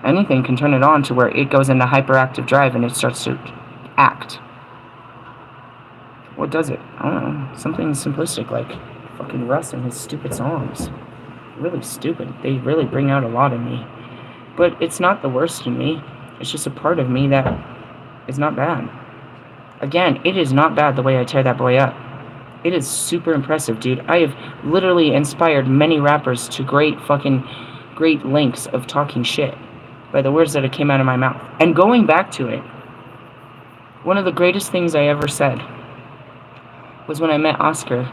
anything can turn it on to where it goes into hyperactive drive and it starts to act. What does it? I don't know. Something simplistic like fucking Russ and his stupid songs. Really stupid. They really bring out a lot in me. But it's not the worst in me. It's just a part of me that is not bad. Again, it is not bad the way I tear that boy up. It is super impressive, dude. I have literally inspired many rappers to great lengths of talking shit by the words that came out of my mouth. And going back to it, one of the greatest things I ever said was when I met Oscar,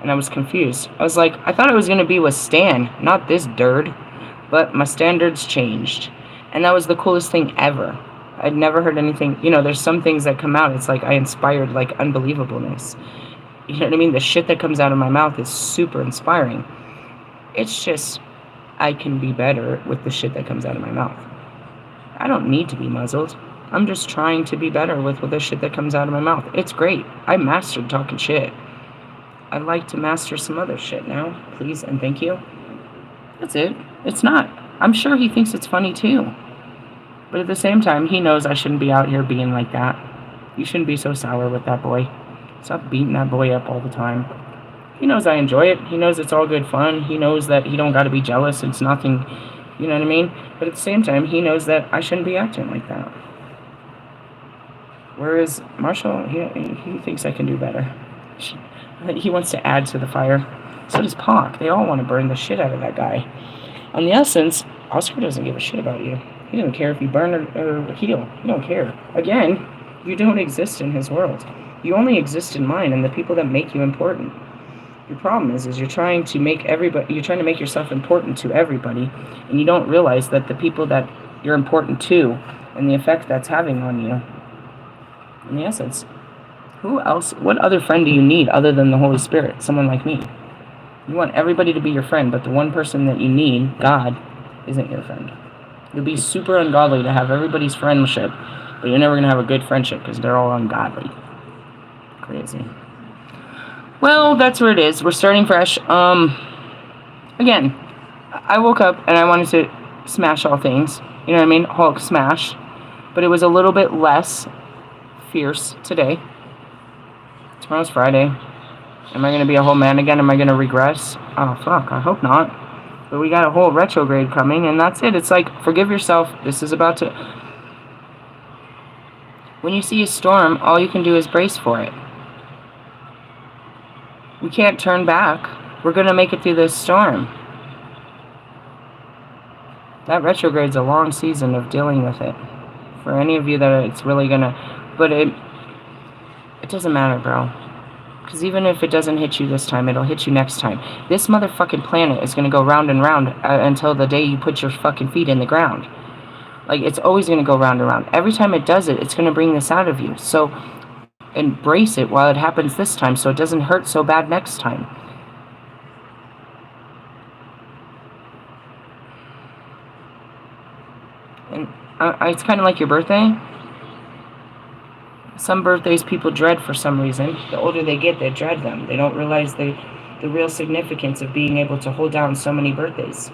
and I was confused. I was like, I thought I was going to be with Stan, not this dird. But my standards changed. And that was the coolest thing ever. I'd never heard anything, there's some things that come out, it's like I inspired, like, unbelievableness. You know what I mean? The shit that comes out of my mouth is super inspiring. It's just, I can be better with the shit that comes out of my mouth. I don't need to be muzzled. I'm just trying to be better with the shit that comes out of my mouth. It's great. I mastered talking shit. I'd like to master some other shit now, please and thank you. That's it. It's not. I'm sure he thinks it's funny too. But at the same time, he knows I shouldn't be out here being like that. You shouldn't be so sour with that boy. Stop beating that boy up all the time. He knows I enjoy it. He knows it's all good fun. He knows that he don't gotta be jealous. It's nothing, you know what I mean? But at the same time, he knows that I shouldn't be acting like that. Whereas Marshall, he thinks I can do better. He wants to add to the fire. So does Pac. They all want to burn the shit out of that guy. On the essence, Oscar doesn't give a shit about you. He doesn't care if you burn or heal. He don't care. Again, you don't exist in his world. You only exist in mine and the people that make you important. Your problem is you're trying to make yourself important to everybody, and you don't realize that the people that you're important to and the effect that's having on you. In the essence, who else? What other friend do you need other than the Holy Spirit? Someone like me. You want everybody to be your friend, but the one person that you need, God, isn't your friend. You'll be super ungodly to have everybody's friendship, but you're never going to have a good friendship because they're all ungodly. Crazy. Well, that's where it is. We're starting fresh. Again, I woke up and I wanted to smash all things. You know what I mean? Hulk smash. But it was a little bit less fierce today. Tomorrow's Friday. Am I going to be a whole man again? Am I going to regress? Oh, fuck. I hope not. But we got a whole retrograde coming, and that's it. It's like, forgive yourself. This is about to... When you see a storm, all you can do is brace for it. We can't turn back. We're going to make it through this storm. That retrograde's a long season of dealing with it. For any of you that it's really going to... But it doesn't matter, bro. Because even if it doesn't hit you this time, it'll hit you next time. This motherfucking planet is going to go round and round until the day you put your fucking feet in the ground. Like, it's always going to go round and round. Every time it does it, it's going to bring this out of you. So, embrace it while it happens this time so it doesn't hurt so bad next time. And it's kind of like your birthday. Some birthdays people dread for some reason. The older they get, they dread them. They don't realize the real significance of being able to hold down so many birthdays.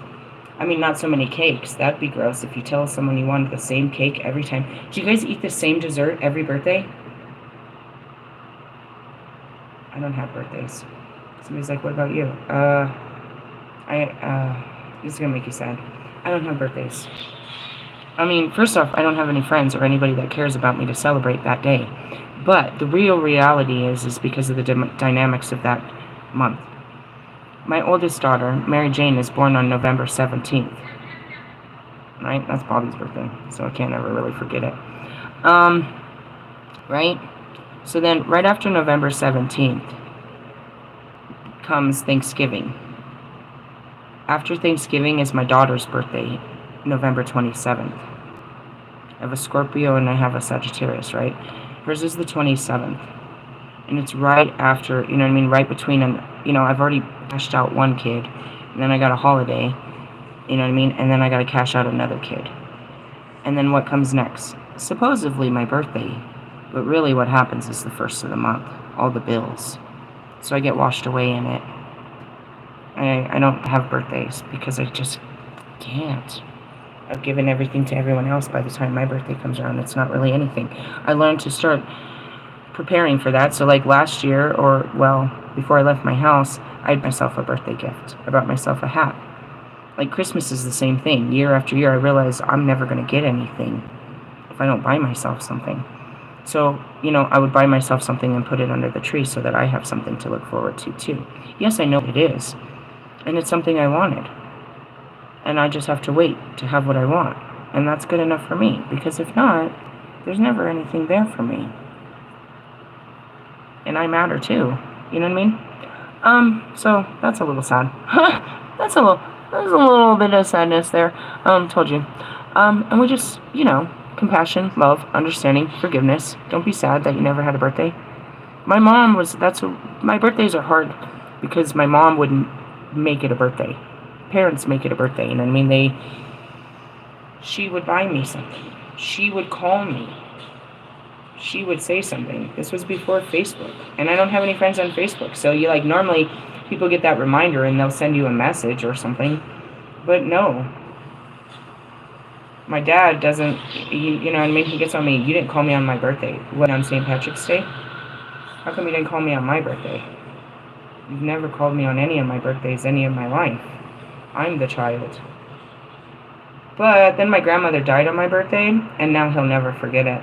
I mean, not so many cakes. That'd be gross if you tell someone you wanted the same cake every time. Do you guys eat the same dessert every birthday? I don't have birthdays. Somebody's like, what about you? This is going to make you sad. I don't have birthdays. I mean, first off, I don't have any friends or anybody that cares about me to celebrate that day. But the real reality is because of the dynamics of that month. My oldest daughter, Mary Jane, is born on November 17th. Right? That's Bobby's birthday, so I can't ever really forget it. Right? So then, right after November 17th comes Thanksgiving. After Thanksgiving is my daughter's birthday, November 27th. I have a Scorpio and I have a Sagittarius, right? Hers is the 27th. And it's right after, you know what I mean, right between, I've already cashed out one kid, and then I got a holiday, you know what I mean, and then I got to cash out another kid. And then what comes next? Supposedly my birthday. But really what happens is the first of the month. All the bills. So I get washed away in it. I don't have birthdays because I just can't. I've given everything to everyone else by the time my birthday comes around. It's not really anything. I learned to start preparing for that. So like last year, or well, before I left my house, I had myself a birthday gift. I bought myself a hat. Like Christmas is the same thing. Year after year, I realize I'm never going to get anything if I don't buy myself something. So, you know, I would buy myself something and put it under the tree so that I have something to look forward to too. Yes, I know it is. And it's something I wanted. And I just have to wait to have what I want. And that's good enough for me. Because if not, there's never anything there for me. And I matter too. You know what I mean? So that's a little sad. There's a little bit of sadness there. Told you. And we just, you know, compassion, love, understanding, forgiveness. Don't be sad that you never had a birthday. My mom was, my birthdays are hard because my mom wouldn't make it a birthday. Parents make it a birthday, you know what I mean? She would buy me something. She would call me. She would say something. This was before Facebook. And I don't have any friends on Facebook. So you like, normally people get that reminder and they'll send you a message or something. But no. My dad doesn't, you know what I mean? He gets on me, you didn't call me on my birthday. What, on St. Patrick's Day? How come you didn't call me on my birthday? You've never called me on any of my birthdays, any of my life. I'm the child. But then my grandmother died on my birthday, and now he'll never forget it.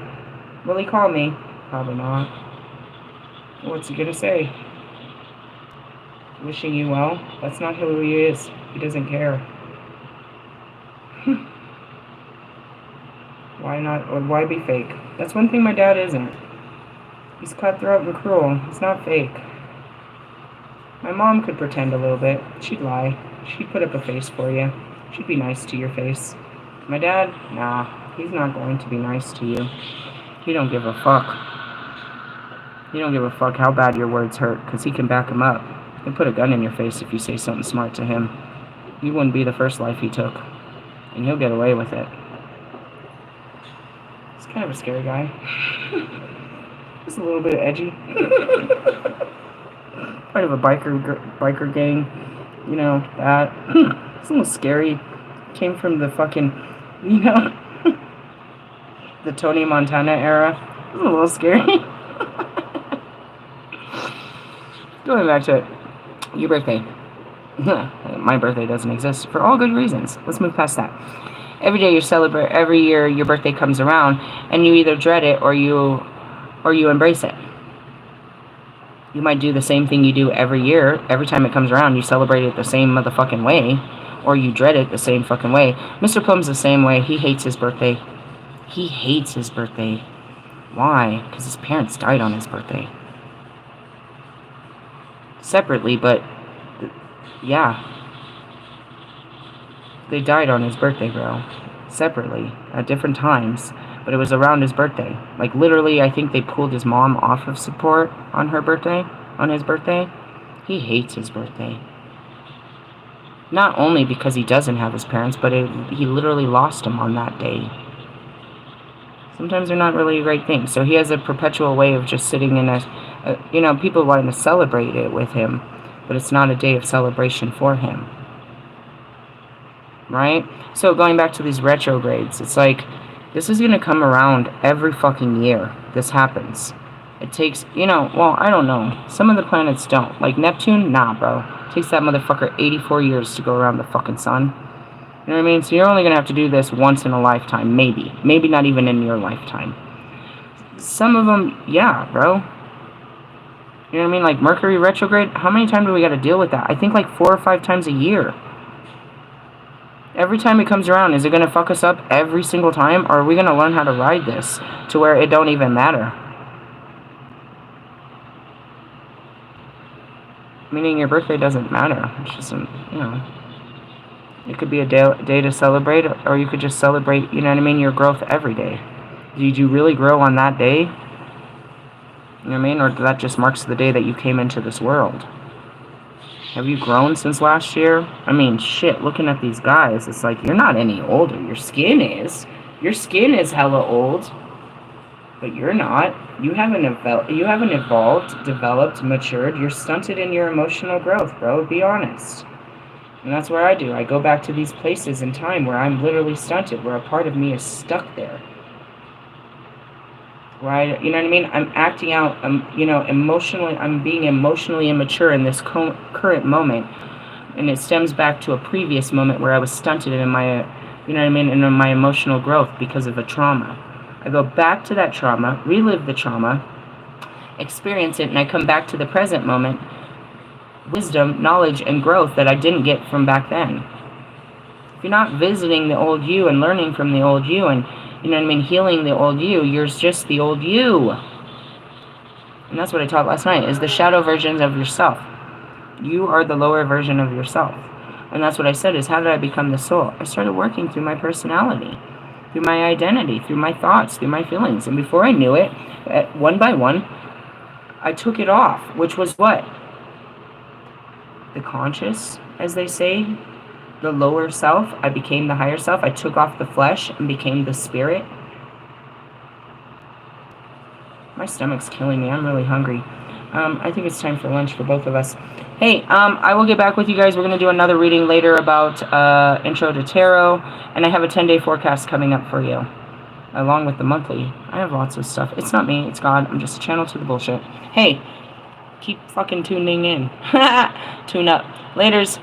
Will he call me? Probably not. What's he gonna say? Wishing you well? That's not who he is. He doesn't care. Why not? Or why be fake? That's one thing my dad isn't. He's cutthroat and cruel. He's not fake. My mom could pretend a little bit. She'd lie. She'd put up a face for you. She'd be nice to your face. My dad? Nah. He's not going to be nice to you. He don't give a fuck. He don't give a fuck how bad your words hurt, because he can back them up. He can put a gun in your face if you say something smart to him. You wouldn't be the first life he took. And he'll get away with it. He's kind of a scary guy. Just a little bit edgy. Part of a biker gang, you know, that. It's a little scary. Came from the fucking, you know, the Tony Montana era. It's a little scary. Going back to your birthday. My birthday doesn't exist for all good reasons. Let's move past that. Every day you celebrate, every year your birthday comes around, and you either dread it or you embrace it. You might do the same thing you do every year. Every time it comes around, you celebrate it the same motherfucking way, or you dread it the same fucking way. Mr. Plum's the same way. He hates his birthday. He hates his birthday. Why? Because his parents died on his birthday. Separately, but yeah. They died on his birthday, bro. Separately, at different times. But it was around his birthday. Like, literally, I think they pulled his mom off of support on her birthday, on his birthday. He hates his birthday. Not only because he doesn't have his parents, but he literally lost them on that day. Sometimes they're not really a great thing. So he has a perpetual way of just sitting in you know, people wanting to celebrate it with him, but it's not a day of celebration for him. Right? So going back to these retrogrades, it's like, this is going to come around every fucking year. This happens. It takes, you know, well, I don't know. Some of the planets don't. Like Neptune, nah, bro. It takes that motherfucker 84 years to go around the fucking sun. You know what I mean? So you're only going to have to do this once in a lifetime, maybe. Maybe not even in your lifetime. Some of them, yeah, bro. You know what I mean? Like Mercury retrograde, how many times do we got to deal with that? I think like 4 or 5 times a year. Every time it comes around, is it going to fuck us up every single time? Or are we going to learn how to ride this to where it don't even matter? Meaning your birthday doesn't matter. It's just, you know, it could be a day to celebrate, or you could just celebrate, you know what I mean, your growth every day. Did you really grow on that day? You know what I mean? Or that just marks the day that you came into this world? Have you grown since last year? I mean, shit, looking at these guys, it's like, you're not any older. Your skin is. Your skin is hella old. But you're not. You haven't evolved, developed, matured. You're stunted in your emotional growth, bro. Be honest. And that's where I do. I go back to these places in time where I'm literally stunted, where a part of me is stuck there. Right? You know what I mean? I'm acting out, emotionally, I'm being emotionally immature in this current moment. And it stems back to a previous moment where I was stunted in my, in my emotional growth because of a trauma. I go back to that trauma, relive the trauma, experience it, and I come back to the present moment, wisdom, knowledge, and growth that I didn't get from back then. If you're not visiting the old you and learning from the old you and, healing the old you, you're just the old you. And that's what I taught last night, is the shadow versions of yourself. You are the lower version of yourself. And that's what I said, is how did I become the soul? I started working through my personality, through my identity, through my thoughts, through my feelings. And before I knew it, one by one, I took it off, which was what? The conscious, as they say, the lower self. I became the higher self. I took off the flesh and became the spirit. My stomach's killing me. I'm really hungry. I think it's time for lunch for both of us. Hey, I will get back with you guys. We're going to do another reading later about Intro to Tarot. And I have a 10-day forecast coming up for you, along with the monthly. I have lots of stuff. It's not me. It's God. I'm just a channel to the bullshit. Hey, keep fucking tuning in. Tune up. Laters.